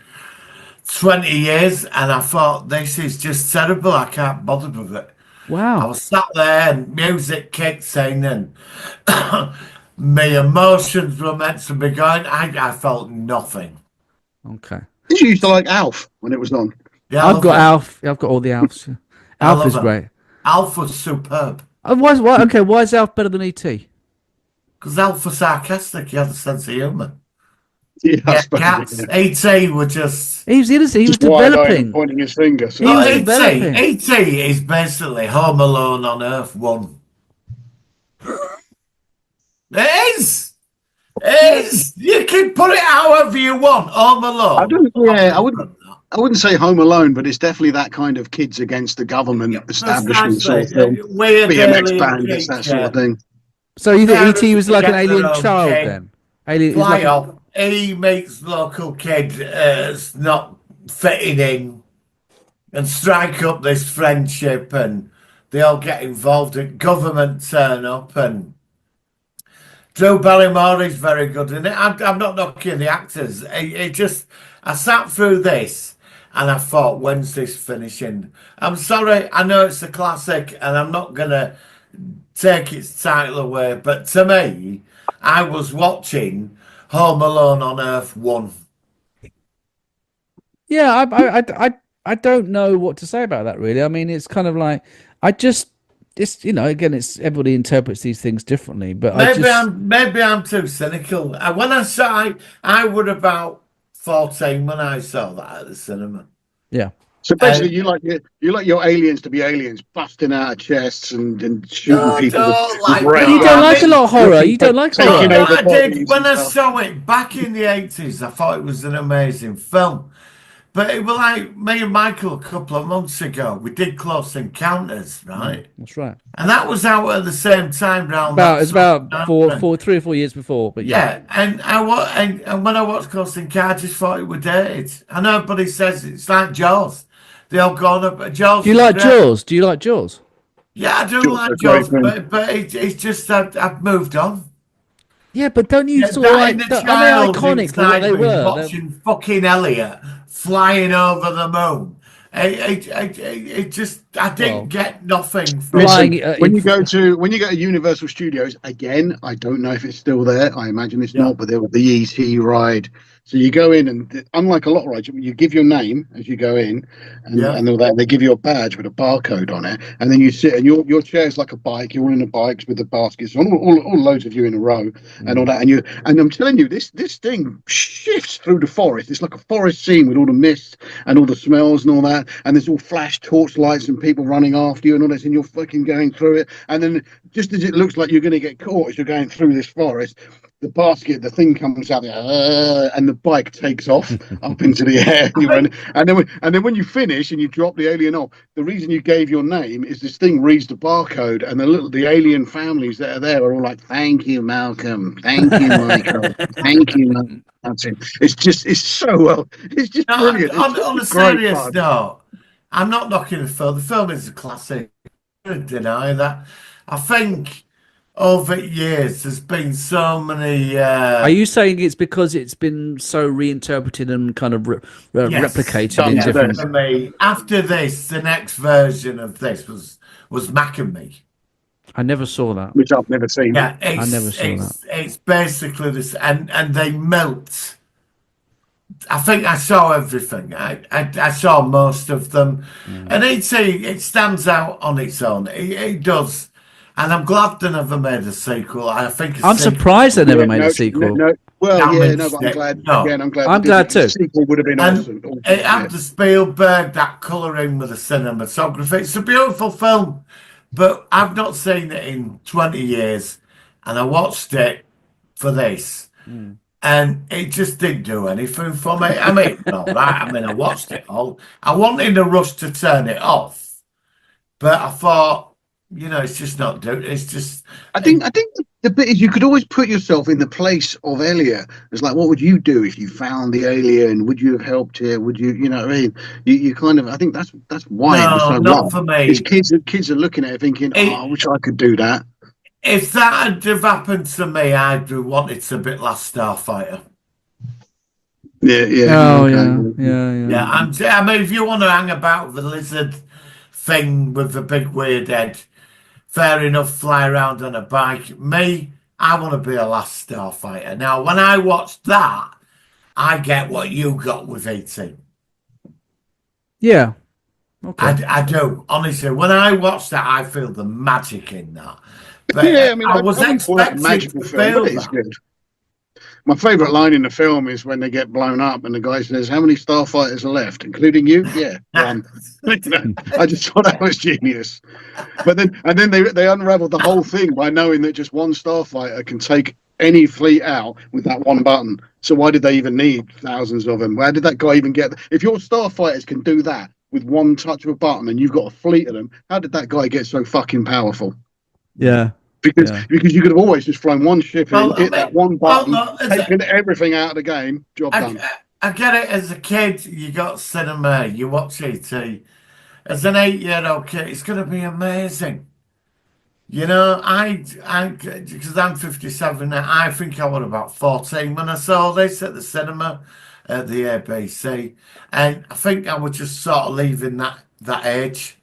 20 years, and I thought, this is just terrible. I can't bother with it. Wow. I was sat there and music kicked in and my emotions were meant to be going. I felt nothing. Okay. Did you used to like Alf when it was on? Yeah, I've got Alf. I've got all the Alfs. Alf is great. Alf was superb. Why is Alf better than E.T.? Because Alf was sarcastic. He had a sense of humour. Yeah, cats. E.T. were just... He was developing. Pointing his finger. So E.T. is basically Home Alone on Earth 1. It is. You can put it however you want. Home Alone. I wouldn't say Home Alone, but it's definitely that kind of kids against the government establishment sort of film. BMX bandits, that sort of thing. So you think E.T. was like an alien child then? Fly off. He makes local kids not fitting in and strike up this friendship, and they all get involved, and government turn up, and Drew Barrymore is very good in it. I'm not knocking the actors. I sat through this and I thought, when's this finishing? I'm sorry, I know it's a classic and I'm not going to take its title away, but to me, I was watching Home Alone on Earth 1. Yeah, I don't know what to say about that, really. I mean, it's kind of like, it's again, it's everybody interprets these things differently, but maybe I'm too cynical. When I was about 14 when I saw that at the cinema. Yeah. So basically, you like your aliens to be aliens, busting out of chests and shooting people. You don't like a lot of horror. You don't like horror. I did when I saw it back in the 80s. I thought it was an amazing film. But it was like me and Michael a couple of months ago. We did Close Encounters, right? That's right. And that was out at the same time round. It's about 3 or 4 years before. But yeah. And when I watched Close Encounters, I just thought it was dated. I know everybody says it's like Jaws. They all gone up. Jaws. Do you like Jaws? Do you like Jaws? Yeah, I do like Jaws, but it's just that I've moved on. Yeah, but don't you sort of like? Are they iconic for what they were? Watching fucking Elliot flying over the moon. It just I didn't get nothing from when you go to Universal Studios again. I don't know if it's still there. I imagine it's not, but there was the ET ride So you go in, and unlike a lot of rides, you give your name as you go in, and all that. They give you a badge with a barcode on it, and then you sit, and your chair's like a bike. You're all in the bikes with the baskets on, all loads of you in a row, and all that. And I'm telling you, this thing shifts through the forest. It's like a forest scene with all the mist and all the smells and all that. And there's all flash torch lights and people running after you and all this, and you're fucking going through it. And then just as it looks like you're going to get caught as you're going through this forest, the thing comes out there, and the bike takes off up into the air. And then when you finish and you drop the alien off, the reason you gave your name is this thing reads the barcode, and the alien families that are there are all like, "Thank you, Malcolm. Thank you, Michael. Thank you, Martin." It's just brilliant. On a serious note, I'm not knocking the film. The film is a classic. I don't deny that. I think over years there's been so many. Are you saying it's because it's been so reinterpreted and kind of replicated in different? For me, after this, the next version of this was Mac and Me. I never saw that. Which I've never seen. Yeah, I never saw that. It's basically this, and they melt. I think I saw everything. I saw most of them, and it stands out on its own. It does, and I'm glad they never made a sequel. I think I'm surprised they never made a sequel. But I'm glad. Again, I'm glad. I'm glad too. The sequel would have been awesome. It had the Spielberg, that colouring with the cinematography. It's a beautiful film, but I've not seen it in 20 years, and I watched it for this. And it just didn't do anything for me. I mean, all right. I mean, I watched it all. I wasn't in a rush to turn it off, but I thought, it's just not doing. It's just. I think the bit is you could always put yourself in the place of Elliot. It's like, what would you do if you found the alien? Would you have helped here? Would you? You know what I mean? You kind of. I think that's why it was so not long. for me. It's kids are looking at it thinking, I wish I could do that. If that had have happened to me, I'd have wanted to be Last Starfighter. Yeah. Oh, okay. yeah. I mean, if you want to hang about the lizard thing with the big weird head, fair enough, fly around on a bike. Me, I want to be a Last Starfighter. Now, when I watched that, I get what you got with 18. Yeah. Okay. I do. Honestly, when I watched that, I feel the magic in that. But I mean, I was expecting magical to film, feel but it's that. good. My favourite line in the film is when they get blown up and the guy says, "How many starfighters are left, including you?" Yeah, one. I just thought that was genius. But then they unraveled the whole thing by knowing that just one starfighter can take any fleet out with that one button. So why did they even need thousands of them? Where did that guy even get? If your starfighters can do that with one touch of a button and you've got a fleet of them, how did that guy get so fucking powerful? Yeah. Because you could have always just flown one ship in, hit that one button, taken everything out of the game, job done. I get it. As a kid, you got cinema, you watch ET. As an 8-year-old kid, it's going to be amazing. Because I'm 57 now, I think I was about 14 when I saw this at the cinema at the ABC. And I think I was just sort of leaving that age.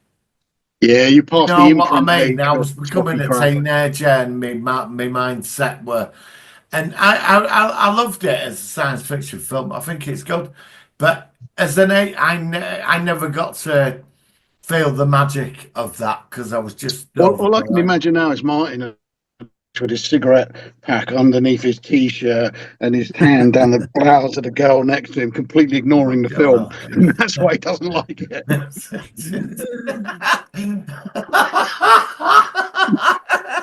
Yeah, you passed the You know what I mean? age, I was becoming a teenager, and my mindset were, and I loved it as a science fiction film. I think it's good, but as an I never got to feel the magic of that because I was just. All I can imagine now is Martin with his cigarette pack underneath his t-shirt and his hand down the blouse of the girl next to him, completely ignoring the film. And that's why he doesn't like it.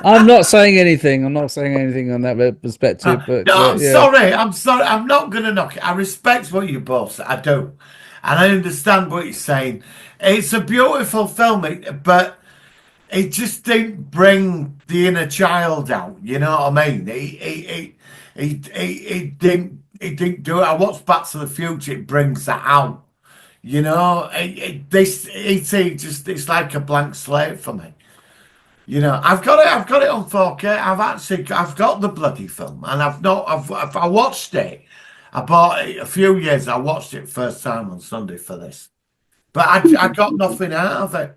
I'm not saying anything. I'm not saying anything on that perspective. But no, I'm sorry. I'm not going to knock it. I respect what you both say. I do. And I understand what you're saying. It's a beautiful film, but it just didn't bring the inner child out. You know what I mean? It didn't do it. I watched Back to the Future. It brings that out. You know, it's like a blank slate for me. You know, I've got it on 4K. I've got the bloody film, and I watched it. I bought it a few years. I watched it first time on Sunday for this, but I got nothing out of it.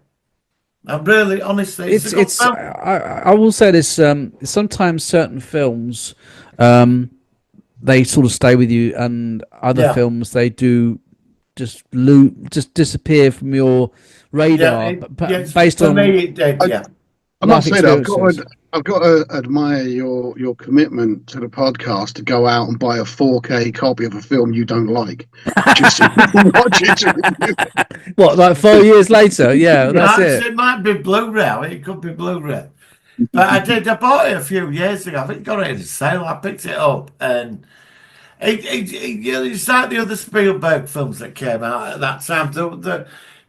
I'm really, honestly, I will say this. Sometimes certain films, they sort of stay with you, and other Yeah. films they do just disappear from your radar, Yes, based for on me it did. Yeah. I life must say that experiences. I've got to admire your commitment to the podcast to go out and buy a 4K copy of a film you don't like, just so you can watch it. What, like 4 years later? Yeah, that's Actually, it. it might be Blu-ray. It could be Blu-ray. But I bought it a few years ago. I think it got it in sale. I picked it up, and it's like the other Spielberg films that came out at that time.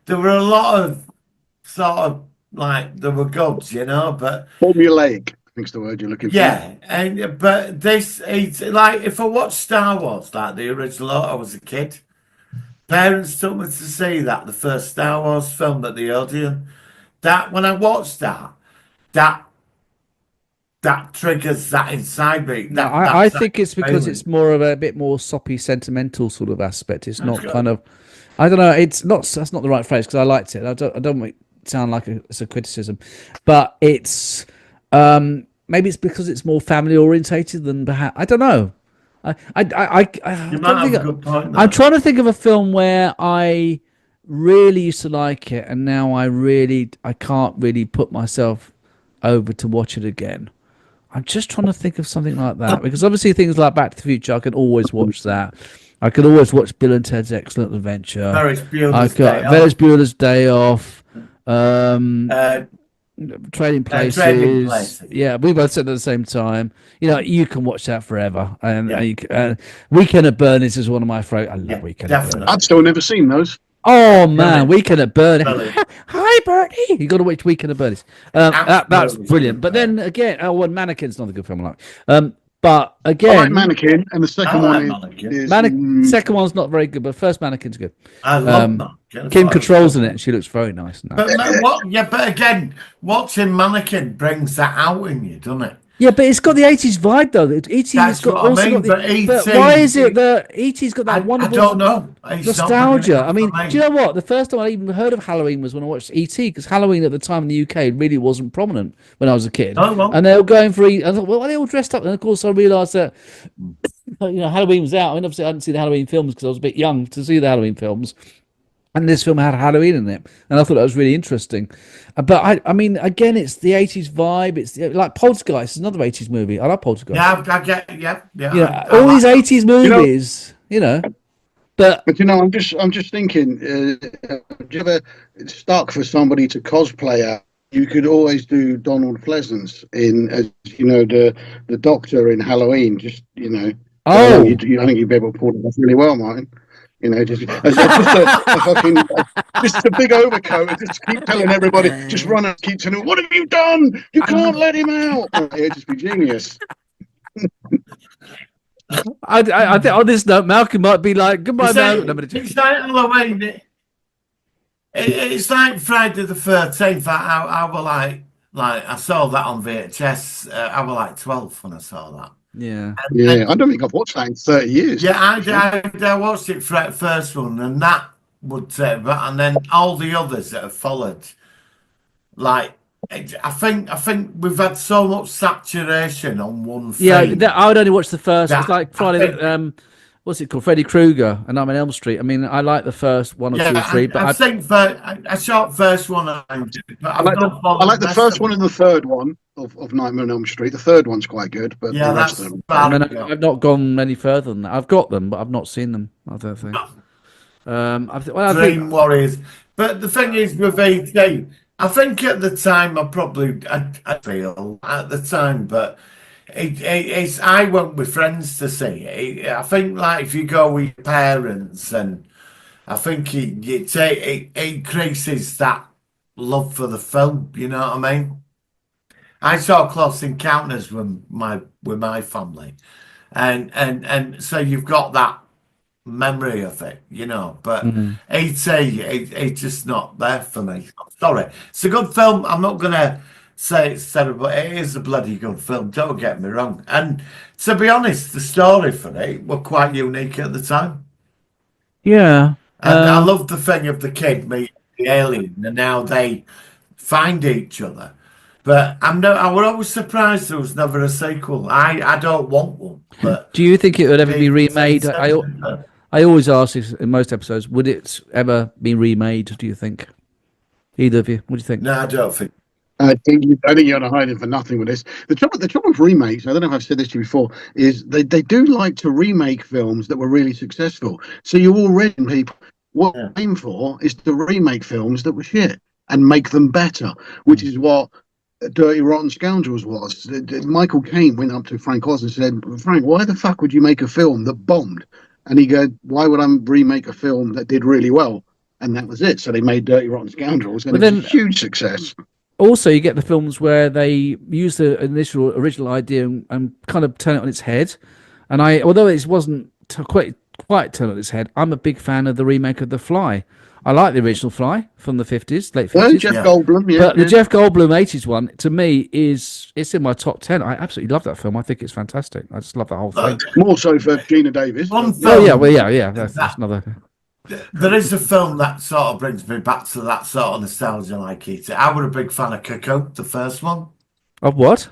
There were a lot of sort of like there were gods, but Formulaic, I think's the word you're looking for. yeah, and but this it's like if I watched Star Wars, like the original, I was a kid. Parents took me to see that the first Star Wars film at the Odeon. That when I watched that that triggers that inside me. No, That I that's that think it's because feeling. it's more of a bit more soppy, sentimental sort of aspect. It's not good. kind of, I don't know. It's not. That's not the right phrase because I liked it. I don't want it to sound like it's a criticism, but it's maybe it's because it's more family orientated than perhaps I don't know. I You don't might have think a good point I'm there. trying to think of a film where I really used to like it, and now I can't really put myself over to watch it again. I'm just trying to think of something like that because obviously things like Back to the Future, I can always watch that. I can always watch Bill and Ted's Excellent Adventure. Ferris I Bueller's got Day Ferris Off. Bueller's Day Off. Trading Places. Trading Places. Yeah, we both said at the same time. You can watch that forever. And Yeah. Weekend at Bernie's is one of my favorite. I love Yeah, Weekend at definitely. Bernie's. I've still never seen those. Oh man, Brilliant. Weekend at Bernie's. Brilliant. Hi Bernie. You got to watch Weekend at Bernie's. That's Absolutely. brilliant. But then again, Mannequin's not a good film I like. But I again, like Mannequin, and the second like one Mannequin. is second one's not very good, but first Mannequin's good. I love that. Kim Cattrall's in it. She looks very nice. Now. But again, watching Mannequin brings that out in you, doesn't it? Yeah, but it's got the 80s vibe though. E.T. has That's got what I also mean, got the. but But why is it that E.T.'s got that I wonderful don't know. It's not nostalgia? brilliant I mean, for me. do you know what? The first time I even heard of Halloween was when I watched E.T. because Halloween at the time in the UK really wasn't prominent when I was a kid. Oh, well. And they were going for. I thought, well, why are they all dressed up? And of course, I realised that Halloween was out. I mean, obviously, I didn't see the Halloween films because I was a bit young to see the Halloween films. And this film had Halloween in it, and I thought that was really interesting. But I mean, again, it's the 80s vibe. It's like Poltergeist, is another 80s movie. I love Poltergeist. Yeah, I get. Yeah. All these 80s movies, But I'm just thinking, do you ever stuck for somebody to cosplay out? You could always do Donald Pleasance in, as the Doctor in Halloween. Oh. I think you'd be able to pull it off really well, Martin. Just a big overcoat and just keep telling everybody, just run and keep telling them, what have you done? You can't let him out. It'd just be genius. I think on this note, Malcolm might be like, goodbye, Malcolm. It's like Halloween. It's like Friday the 13th. I was like I saw that on VHS. I was like 12 when I saw that. Yeah. I don't think I've watched that in 30 years. Yeah, I watched it for the first one, and that would say, and then all the others that have followed. Like, I think we've had so much saturation on one thing. Yeah, I would only watch the first. That- It's like I Friday. think- What's it called? Freddy Krueger and I'm on Elm Street. I mean, I like the first one or two or three, but I think I saw the first one. I like the first one and the third one of Nightmare on Elm Street. The third one's quite good, but Yeah, the rest that's of them. I've not gone any further than that. I've got them, but I've not seen them. I don't think. I Dream think Warriors. But the thing is with ET, I think at the time I feel at the time, but it's I went with friends to see it. I think like if you go with your parents, and I think it increases that love for the film. You know what I mean? I saw Close Encounters with my family, and so you've got that memory of it, but ET, it's just not there for me. I'm sorry. It's a good film. I'm not gonna say it's terrible. It is a bloody good film, don't get me wrong. And to be honest, the story for it were quite unique at the time. yeah. And I love the thing of the kid meeting the alien, and now they find each other. But I was always surprised there was never a sequel. I don't want one. But Do you think it would ever be remade? I I always ask this in most episodes, would it ever be remade, do you think? Either of you, what do you think? No, I don't think. I think you're not hiding for nothing with this. The trouble with remakes, I don't know if I've said this to you before, is they do like to remake films that were really successful. So you already people what Yeah. they aim for is to remake films that were shit and make them better, which is what Dirty Rotten Scoundrels was. Michael Caine went up to Frank Oz and said, "Frank, why the fuck would you make a film that bombed?" And he goes, "Why would I remake a film that did really well?" And that was it. So they made Dirty Rotten Scoundrels, and But it then- was a huge success. Also, you get the films where they use the original idea and kind of turn it on its head. And although it wasn't quite turned on its head, I'm a big fan of the remake of The Fly. I like the original Fly from the 50s, late 50s. Jeff Yeah. Goldblum, yeah. But the Jeff Goldblum 80s one, to me, it's in my top 10. I absolutely love that film. I think it's fantastic. I just love the whole thing. More so for Gina Davis. One Oh, film, yeah. That's another. there is a film that sort of brings me back to that sort of nostalgia like it. I was a big fan of Cocoon, the first one. Of what?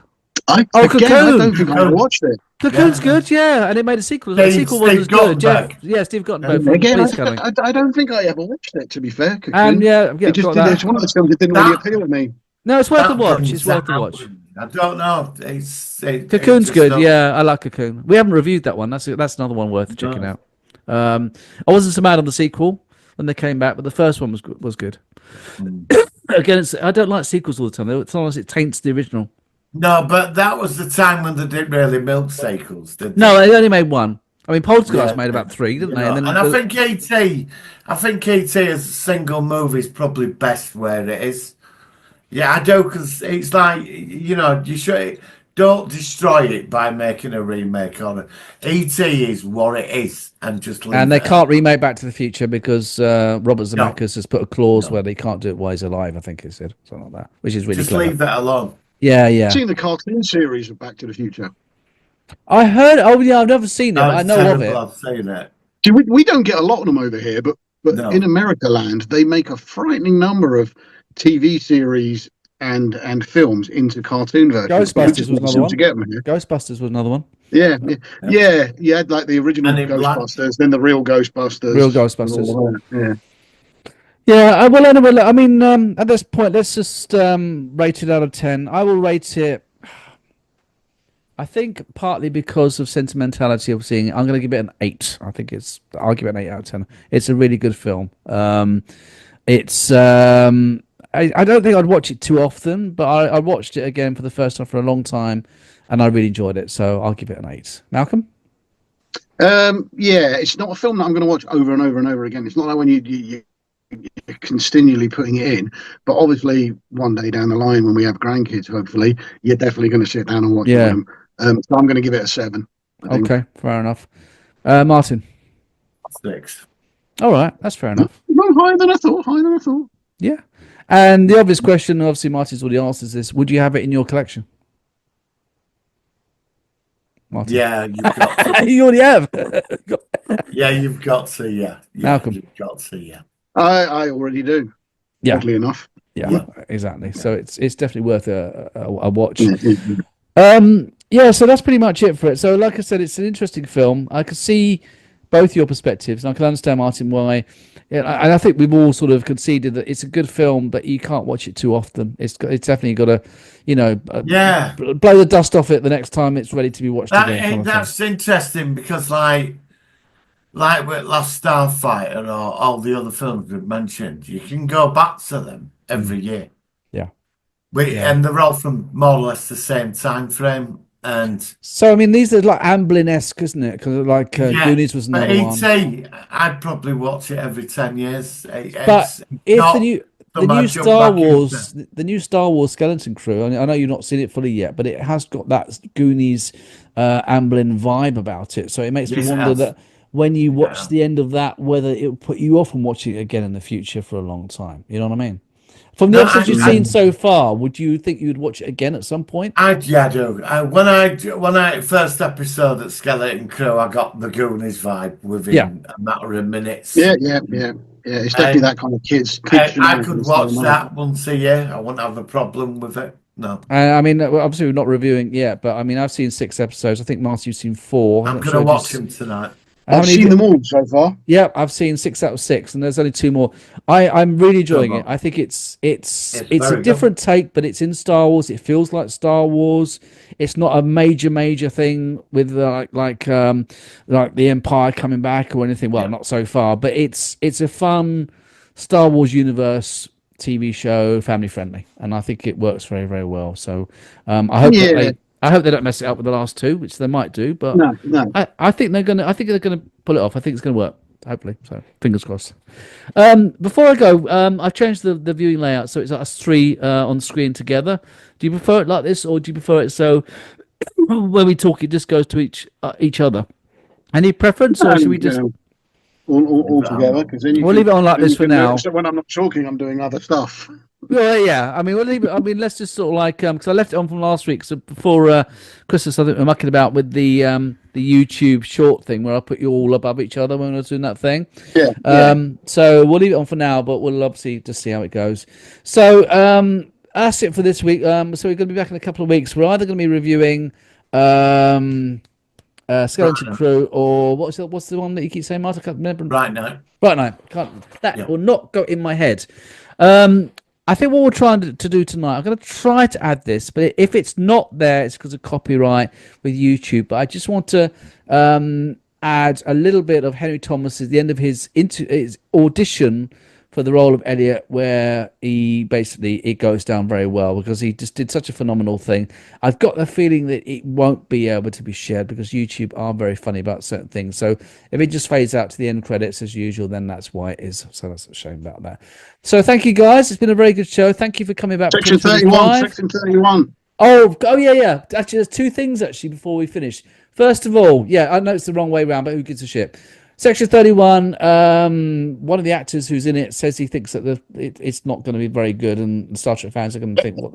I Cocoon. don't think I watched it. Cocoon's good, yeah. And it made a sequel. The Steve- sequel wasn't Steve as good. Guttenberg. Steve Guttenberg from Again, Police Academy. I don't think I ever watched it, to be fair. Cocoon. And yeah, it just got did, that. it's one of those films that didn't really That- appeal to me. No, it's worth a That watch. brings It's worth that a watch. out. I don't know. Cocoon's just good. don't- Yeah, I like Cocoon. We haven't reviewed that one. That's another one worth checking out. I wasn't so mad on the sequel when they came back, but the first one was good. Again, I don't like sequels all the time. Sometimes it taints the original. No, but that was the time when they didn't really milk sequels, did they? No, they only made one. I mean, Poltergeist Yeah. made about 3, didn't they? You know, And then I think E.T. as a single movie is probably best where it is. Yeah, I do, because it's like, you should don't destroy it by making a remake on it. E.T. is what it is, and just leave and they it. can't remake Back to the Future because Robert No. Zemeckis has put a clause where they can't do it while he's alive. I think he said something like that, which is really Just clever. leave that alone. Yeah. I've seen the cartoon series of Back to the Future. I heard. Oh yeah, I've never seen it. But I That's know of terrible, it. I've seen it. See, we don't get a lot of them over here, but No. in America land, they make a frightening number of TV series and films into cartoon versions. Ghostbusters We just was never another seem one. to get them here. Ghostbusters was another one. Yeah, you had like the original And in black. Ghostbusters, then the real Ghostbusters. Real Ghostbusters. and all that, Yeah. Yeah. Well, anyway, I mean, at this point, let's just rate it out of 10. I will rate it. I think partly because of sentimentality of seeing it, I'm going to give it an 8. I'll give it an 8 out of 10. It's a really good film. It's I don't think I'd watch it too often, but I watched it again for the first time for a long time, and I really enjoyed it. So I'll give it an 8. Malcolm? Yeah, it's not a film that I'm going to watch over and over and over again. It's not like when you're continually putting it in, but obviously one day down the line when we have grandkids, hopefully, you're definitely going to sit down and watch them. So I'm going to give it a 7. I think. Okay, fair enough. Martin? 6. All right, that's fair enough. Well, higher than I thought. Yeah. And the obvious question, obviously, Martin's already answered this. Would you have it in your collection? Martin? Yeah, you've got to. You already have. Yeah, you've got to. Yeah, Malcolm. You've got to. Yeah. I already do. Yeah. Oddly enough. Yeah, exactly. So it's definitely worth a watch. Yeah. Yeah, so that's pretty much it for it. So like I said, it's an interesting film. I can see both your perspectives, and I can understand, Martin, why. Yeah, and I think we've all sort of conceded that it's a good film, but you can't watch it too often. It's definitely got to, Yeah. blow the dust off it the next time it's ready to be watched again. kind of thing. That's interesting because, like with Last Starfighter or all the other films we've mentioned, you can go back to them every year. Yeah. And they're all from more or less the same time frame. And So I mean, these are like Amblin-esque, isn't it? Because like Goonies was but another one. E.T., I'd probably watch it every 10 years. But if not the new something I'd jump back into. the new Star Wars Skeleton Crew, I know you've not seen it fully yet, but it has got that Goonies Amblin vibe about it. So it makes Yes, me it wonder has. that when you watch Yeah. the end of that, whether it will put you off from watching it again in the future for a long time. You know what I mean? From the No, episodes you've I- seen so far, would you think you would watch it again at some point? I do. When I first episode at Skeleton Crew, I got the Goonies vibe within a matter of minutes. Yeah. It's definitely that kind of kids. I could watch that once a year. I wouldn't have a problem with it. No. I mean, obviously we're not reviewing yet, but I mean, I've seen 6 episodes. I think Marcy, you've seen 4. I'm going to watch him tonight. I've seen them all so far. Yeah, I've seen 6 out of 6, and there's only 2 more. I'm really enjoying it. I think it's a different take, but it's in Star Wars. It feels like Star Wars. It's not a major thing with like the Empire coming back or anything. Well, not so far, but it's a fun Star Wars universe TV show, family friendly, and I think it works very, very well. So I hope I hope they don't mess it up with the last 2, which they might do. But no. I think they're gonna pull it off. I think it's gonna work. Hopefully, so fingers crossed. Before I go, I've changed the viewing layout so it's us 3 on screen together. Do you prefer it like this, or do you prefer it so when we talk it just goes to each other? Any preference, or should we just all together? Because then we'll leave it on like this for now. So when I'm not talking, I'm doing other stuff. Well, yeah. I mean, we'll leave it. I mean, let's just sort of like because I left it on from last week. So before Christmas, I think we're mucking about with the YouTube short thing where I put you all above each other when I was doing that thing. Yeah. So we'll leave it on for now, but we'll obviously just see how it goes. So that's it for this week. So we're going to be back in a couple of weeks. We're either going to be reviewing Skeleton Crew or what's the one that you keep saying, Martin? I can't remember. Right now. That will not go in my head. I think what we're trying to do tonight, I'm going to try to add this, but if it's not there, it's because of copyright with YouTube. But I just want to add a little bit of Henry Thomas at the end of his audition for the role of Elliot, where it goes down very well because he just did such a phenomenal thing. I've got the feeling that it won't be able to be shared because YouTube are very funny about certain things. So if it just fades out to the end credits as usual, then that's why it is. So that's a shame about that. So thank you guys. It's been a very good show. Thank you for coming back. Section 31. Oh yeah. Actually, there's 2 things actually before we finish. First of all, I know it's the wrong way around, but who gives a shit? Section 31, one of the actors who's in it says he thinks that it's not going to be very good, and Star Trek fans are going to think, what?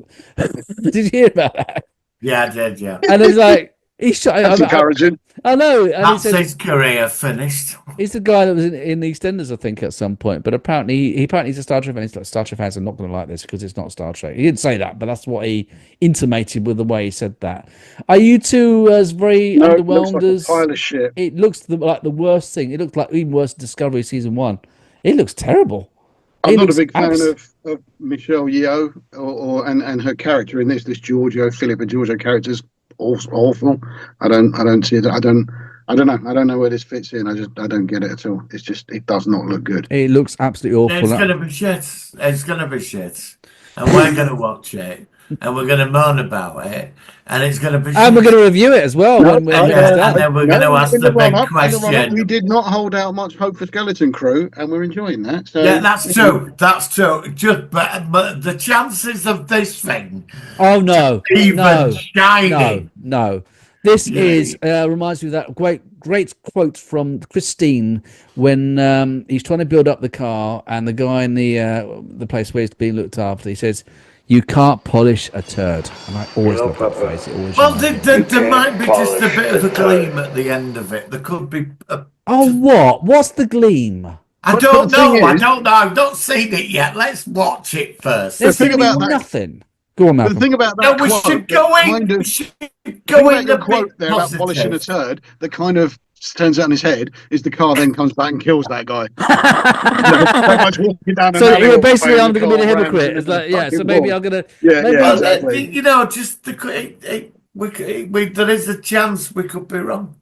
Did you hear about that? Yeah, I did, yeah. And it's like, That's encouraging. I know. And that's his career finished. He's the guy that was in EastEnders, I think, at some point. But apparently he's a Star Trek fan. He's like, Star Trek fans are not going to like this because it's not Star Trek. He didn't say that, but that's what he intimated with the way he said that. Are you two as very underwhelmed as... It looks like a pile of shit. It looks like the worst thing. It looks like even worse than Discovery Season 1. It looks terrible. I'm not a big fan of Michelle Yeoh and her character in this Philippa Giorgio character's awful. I don't see it. I don't know. I don't know where this fits in. I don't get it at all. It's just, it does not look good. It looks absolutely awful. It's going to be shit. It's going to be shit. And we're going to watch it. And we're going to moan about it. And it's going to be shit. And we're going to review it as well. And then we're going to ask the big question. We did not hold out much hope for Skeleton Crew, and we're enjoying that. So. Yeah, that's true. That's true. Just but the chances of this thing. Oh no! Shining. No. This is reminds me of that great quote from Christine when he's trying to build up the car, and the guy in the place where he's being looked after, he says, "You can't polish a turd." And I always love that phrase. There might be just a bit of a gleam at the end of it. There could be. What? What's the gleam? I don't know. I've not seen it yet. Let's watch it first. There's nothing. Go on, Malcolm. The thing about that we should go in. We should go in the quote there about polishing a turd that kind of turns out in his head is the car then comes back and kills that guy. So you're basically I'm going to be the hypocrite. It's like, so maybe I'm going to. Exactly. Just there is a chance we could be wrong,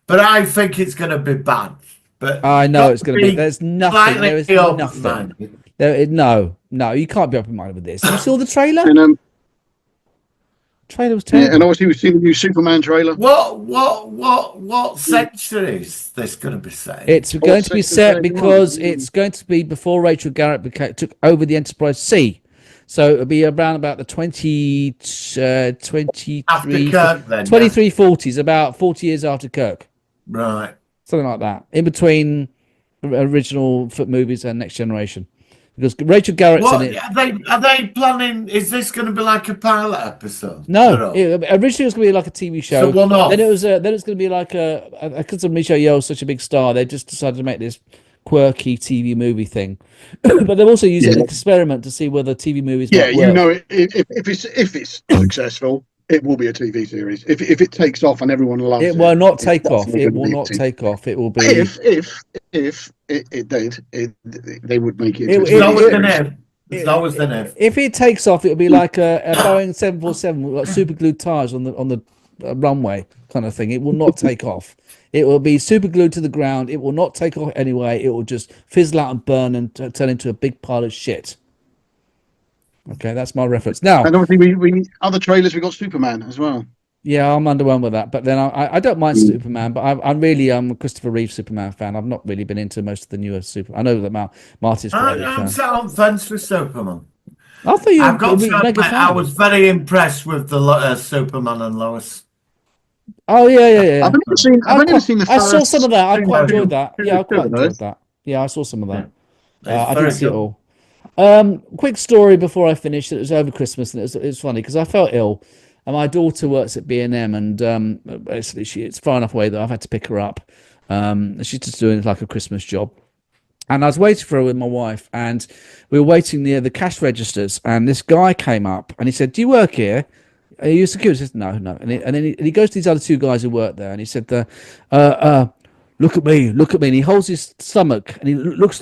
but I think it's going to be bad. But I know it's going to be. There's nothing. There is nothing. No, you can't be open-minded with this. You saw the trailer? And, trailer was terrible. Yeah, and obviously we've seen the new Superman trailer. What century is this going to be set? It's going to be set because it's going to be before Rachel Garrett took over the Enterprise C. So it'll be around about the 2340s, about 40 years after Kirk. Right. Something like that. In between original movies and Next Generation. Because Rachel Garrett's in it. Are they planning? Is this going to be like a pilot episode? No, originally it was going to be like a TV show. So one off. Then it's going to be like because of Michelle Yeoh, such a big star, they just decided to make this quirky TV movie thing. But they're also using an experiment to see whether TV movies Yeah, might you work. know, if it's successful, it will be a TV series. If it takes off and everyone loves it, It will not take it's off. definitely It gonna will be a not TV. take off. It will be. If it did, they would make it. It- Into It's a TV always it- an series. if. It's always an if. If it takes off, it'll be like a Boeing 747 with like super glued tires on the runway kind of thing. It will not take off. It will be super glued to the ground. It will not take off anyway. It will just fizzle out and burn and turn into a big pile of shit. Okay, that's my reference. Now, And obviously, we other trailers. We got Superman as well. yeah, I'm underwhelmed with that. But then I don't mind Superman, but I'm really a Christopher Reeve Superman fan. I've not really been into most of the newer Super. I know that Marty's quite a big I'm fan. sat on fence with Superman. I thought you I've got were to a mega admit, fan. I was very impressed with the Superman and Lois. Oh yeah. I've only ever seen the I first. saw some of that. I quite enjoyed that. two Yeah, I quite of those. enjoyed that. Yeah, I saw some of that. It's I very didn't see it good. all. Quick story before I finished. It was over Christmas, and it was funny because I felt ill, and my daughter works at B&M, and basically it's far enough away that I've had to pick her up. She's just doing like a Christmas job. And I was waiting for her with my wife, and we were waiting near the cash registers. And this guy came up, and he said, "Do you work here? Are you security?" I said, "No." And then he goes to these other two guys who work there, and he said, "Look at me, look at me." And he holds his stomach, and he look.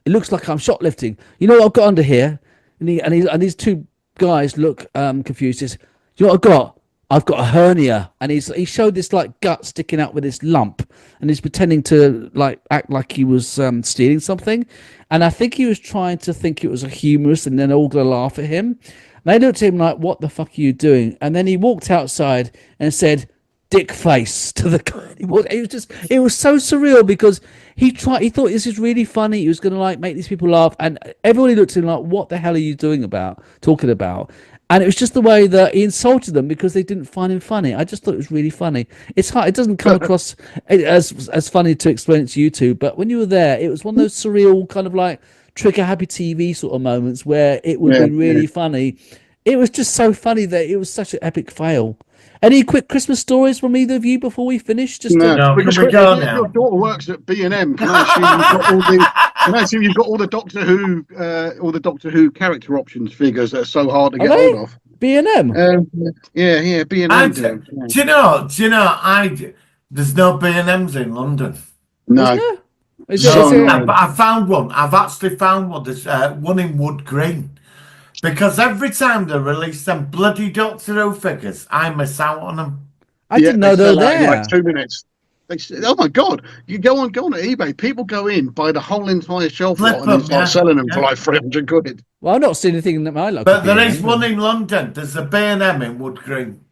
It looks like I'm shoplifting. You know what I've got under here? And these two guys look confused. He says, "You know what I've got? I've got a hernia." And he showed this like gut sticking out with this lump, and he's pretending to like act like he was stealing something. And I think he was trying to think it was a humorous, and then all gonna laugh at him. And they looked at him like, "What the fuck are you doing?" And then he walked outside and said, "Dick face" to the guy. It was so surreal because he thought this is really funny. He was gonna like make these people laugh, and everybody looked at him like, "What the hell are you talking about?" And it was just the way that he insulted them because they didn't find him funny. I just thought it was really funny. It's hard. It doesn't come across as funny to explain it to you two, but when you were there, it was one of those surreal kind of like trigger happy TV sort of moments where it would be really funny. It was just so funny that it was such an epic fail. Any quick Christmas stories from either of you before we finish? Just No, No, because can we go now? your daughter works at B&M. Can I assume you've got all the Doctor Who character options figures that are so hard to get hold of? B&M. Yeah, B&M. And do you know? There's no B&Ms in London. No. I found one. I've actually found one. There's one in Wood Green. Because every time they release them bloody Doctor Who figures, I miss out on them. I didn't know they were there. In like 2 minutes. Oh my god! You go on eBay. People go in, buy the whole entire shelf lot, and then start selling them for like 300 quid. Well, I've not seen anything in my local. But there is one in London. There's a B&M in Wood Green.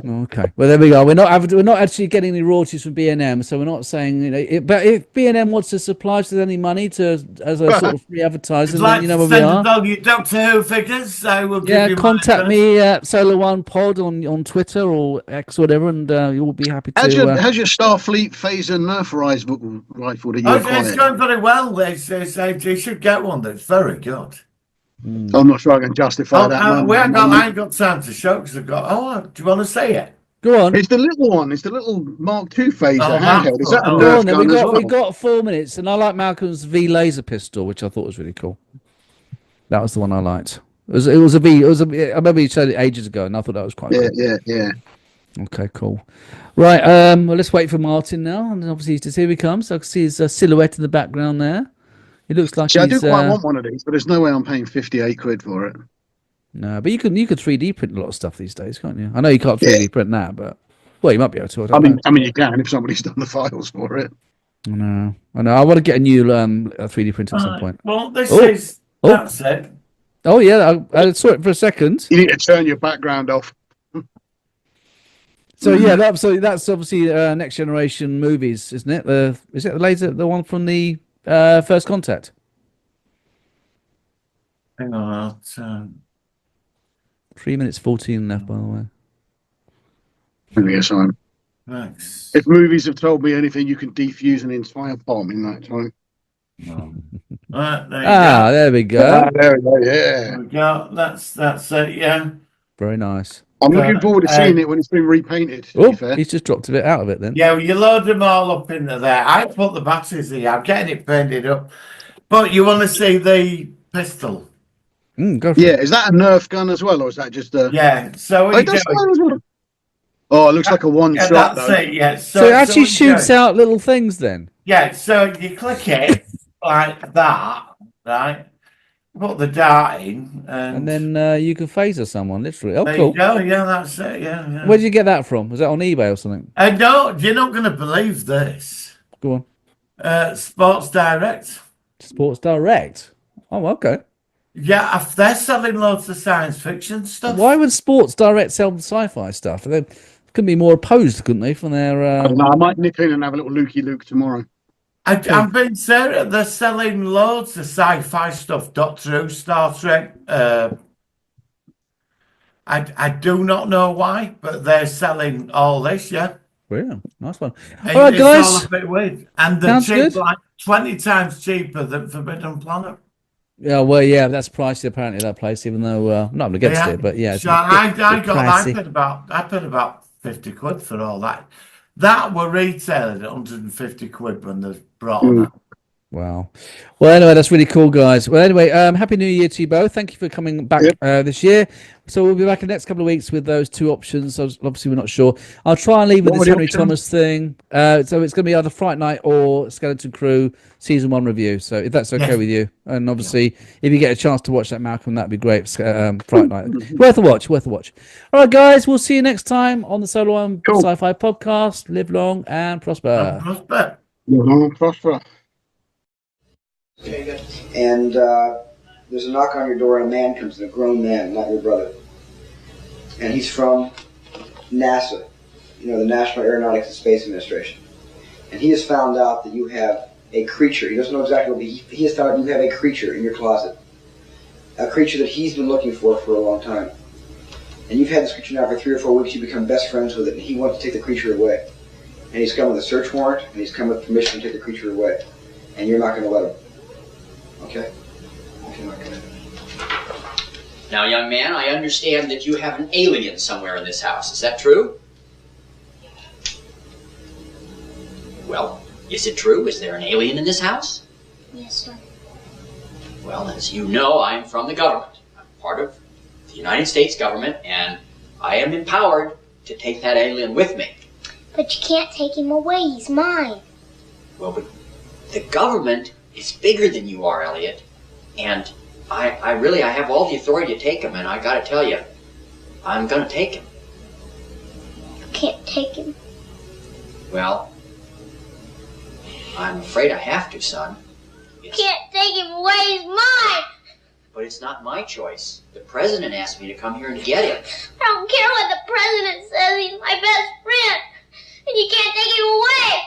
Okay, well there we go. We're not actually getting any royalties from B&M, so we're not saying but if B&M wants to supply us with any money as a sort of free advertising, then you know where we are. Value Doctor Who figures. I will give you contact me at Solar One Pod on Twitter or X or whatever, and you will be happy to. How's your Starfleet phaser Nerferized rifle that you acquired? It's going very well. You should get one. That's very good. I'm not sure I can justify that. I ain't got time to show because I've got. Oh, do you want to say it? Go on. It's the little one. It's the little Mark II phaser handheld. Is that a Go Nerf on, then. gun as well? We've got 4 minutes, and I like Malcolm's V laser pistol, which I thought was really cool. That was the one I liked. It was a V. I remember you showed it ages ago, and I thought that was quite cool. Yeah. Okay, cool. Right. Well, let's wait for Martin now, and obviously here he comes. I can see his silhouette in the background there. He looks like I do quite want one of these, but there's no way I'm paying 58 quid for it. No, but you could 3D print a lot of stuff these days, can't you? I know you can't 3D print that, but well, you might be able to. I mean, you can if somebody's done the files for it. I know. I want to get a new 3D printer at some point. Well, that's it. Oh yeah, I saw it for a second. You need to turn your background off. So yeah, that's obviously Next Generation movies, isn't it? Is it the laser, the one from the First Contact? Hang on. 3 minutes 14 left, by the way. Give me a sign. Thanks. If movies have told me anything, you can defuse an entire bomb in that time. There we go. There we go. Yeah. There we go. That's it. Yeah. Very nice. I'm looking forward to seeing it when it's been repainted, to Oh, be fair. he's just dropped a bit out of it then. Yeah, well, you load them all up into there. I put the batteries in. I'm getting it painted up. But you want to see the pistol? Go for Yeah, it. is that a Nerf gun as well, or is that just a... Yeah. So Oh, what it you does doing? sound as well. Oh, it looks like a Yeah, one-shot, that's though. it. Yeah. So it actually what you shoots doing? out little things then? Yeah. So you click it like that, right? Put the dart in, And and then you can phaser someone, literally. Oh, there cool. you go. Yeah, that's it. Yeah. Yeah. Where did you get that from? Was that on eBay or something? No, you're not going to believe this. Go on. Sports Direct. Sports Direct. Oh, okay. Yeah, if they're selling loads of science fiction stuff. Why would Sports Direct sell the sci-fi stuff? They couldn't be more opposed, couldn't they, from their... I don't know, I might nip in and have a little looky Luke tomorrow. I'm being serious. They're selling loads of sci-fi stuff. Doctor Who, Star Trek. I do not know why, but they're selling all this. Yeah. Yeah, nice one. And All right, it's guys. all a bit weird, and they're Sounds cheap, good. like 20 times cheaper than Forbidden Planet. Yeah, well, yeah, that's pricey apparently, that place, even though I'm not against Yeah. it, but yeah. It's So a bit I pricey. paid about 50 quid for all that. That were retailing at 150 quid when they brought on that. Wow. Well, anyway, that's really cool, guys. Well, anyway, Happy New Year to you both. Thank you for coming back this year. So we'll be back in the next couple of weeks with those two options. So obviously, we're not sure. I'll try and leave with this Henry Thomas thing. So it's going to be either Fright Night or Skeleton Crew Season 1 review. So if that's okay with you. And obviously, if you get a chance to watch that, Malcolm, that'd be great. Fright Night. Worth a watch. Worth a watch. All right, guys. We'll see you next time on the Solo One Sci-Fi Podcast. Live long and prosper. Prosper. Prosper. And there's a knock on your door and a man comes in, a grown man, not your brother. And he's from NASA, you know, the National Aeronautics and Space Administration. And he has found out that you have a creature. He doesn't know exactly what, he has found out you have a creature in your closet. A creature that he's been looking for a long time. And you've had this creature now for 3 or 4 weeks. You become best friends with it, and he wants to take the creature away. And he's come with a search warrant, and he's come with permission to take the creature away. And you're not going to let him. Okay? If you're not going to. Now, young man, I understand that you have an alien somewhere in this house. Is that true? Well, is it true? Is there an alien in this house? Yes, sir. Well, as you know, I am from the government. I'm part of the United States government, and I am empowered to take that alien with me. But you can't take him away. He's mine. Well, but the government is bigger than you are, Elliot. And I have all the authority to take him, and I gotta tell you, I'm gonna take him. You can't take him. Well, I'm afraid I have to, son. You can't take him away. He's mine. But it's not my choice. The president asked me to come here and get him. I don't care what the president says. He's my best friend. And you can't take him away.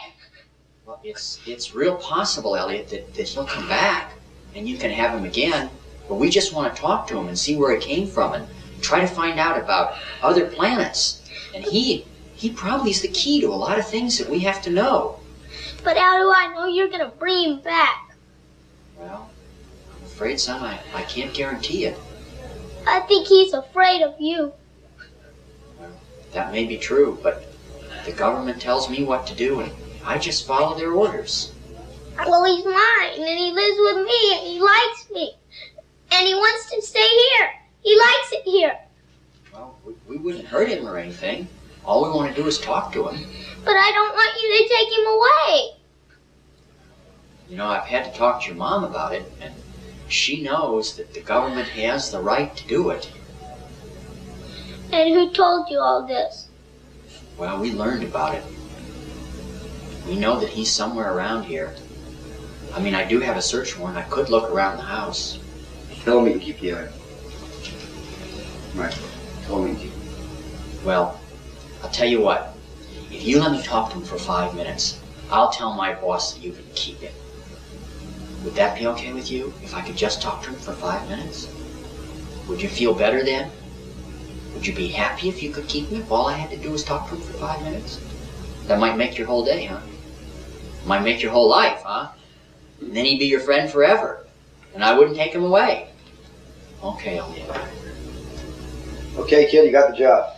Well, it's real possible, Elliot, that he'll come back and you can have him again. But we just want to talk to him and see where it came from and try to find out about other planets. And he probably is the key to a lot of things that we have to know. But how do I know you're going to bring him back? Well, I'm afraid, son, I can't guarantee it. I think he's afraid of you. Well, that may be true, but the government tells me what to do, and I just follow their orders. Well, he's mine, and he lives with me, and he likes me. And he wants to stay here. He likes it here. Well, we wouldn't hurt him or anything. All we want to do is talk to him. But I don't want you to take him away. You know, I've had to talk to your mom about it, and she knows that the government has the right to do it. And who told you all this? Well, we learned about it. We know that he's somewhere around here. I mean, I do have a search warrant. I could look around the house. Tell me to keep the eye. Right. Tell me to keep. Well, I'll tell you what. If you let me talk to him for 5 minutes, I'll tell my boss that you can keep him. Would that be okay with you, if I could just talk to him for 5 minutes? Would you feel better then? Would you be happy if you could keep him if all I had to do was talk to him for 5 minutes? That might make your whole day, huh? Might make your whole life, huh? And then he'd be your friend forever. And I wouldn't take him away. Okay, Elliot. Okay, kid, you got the job.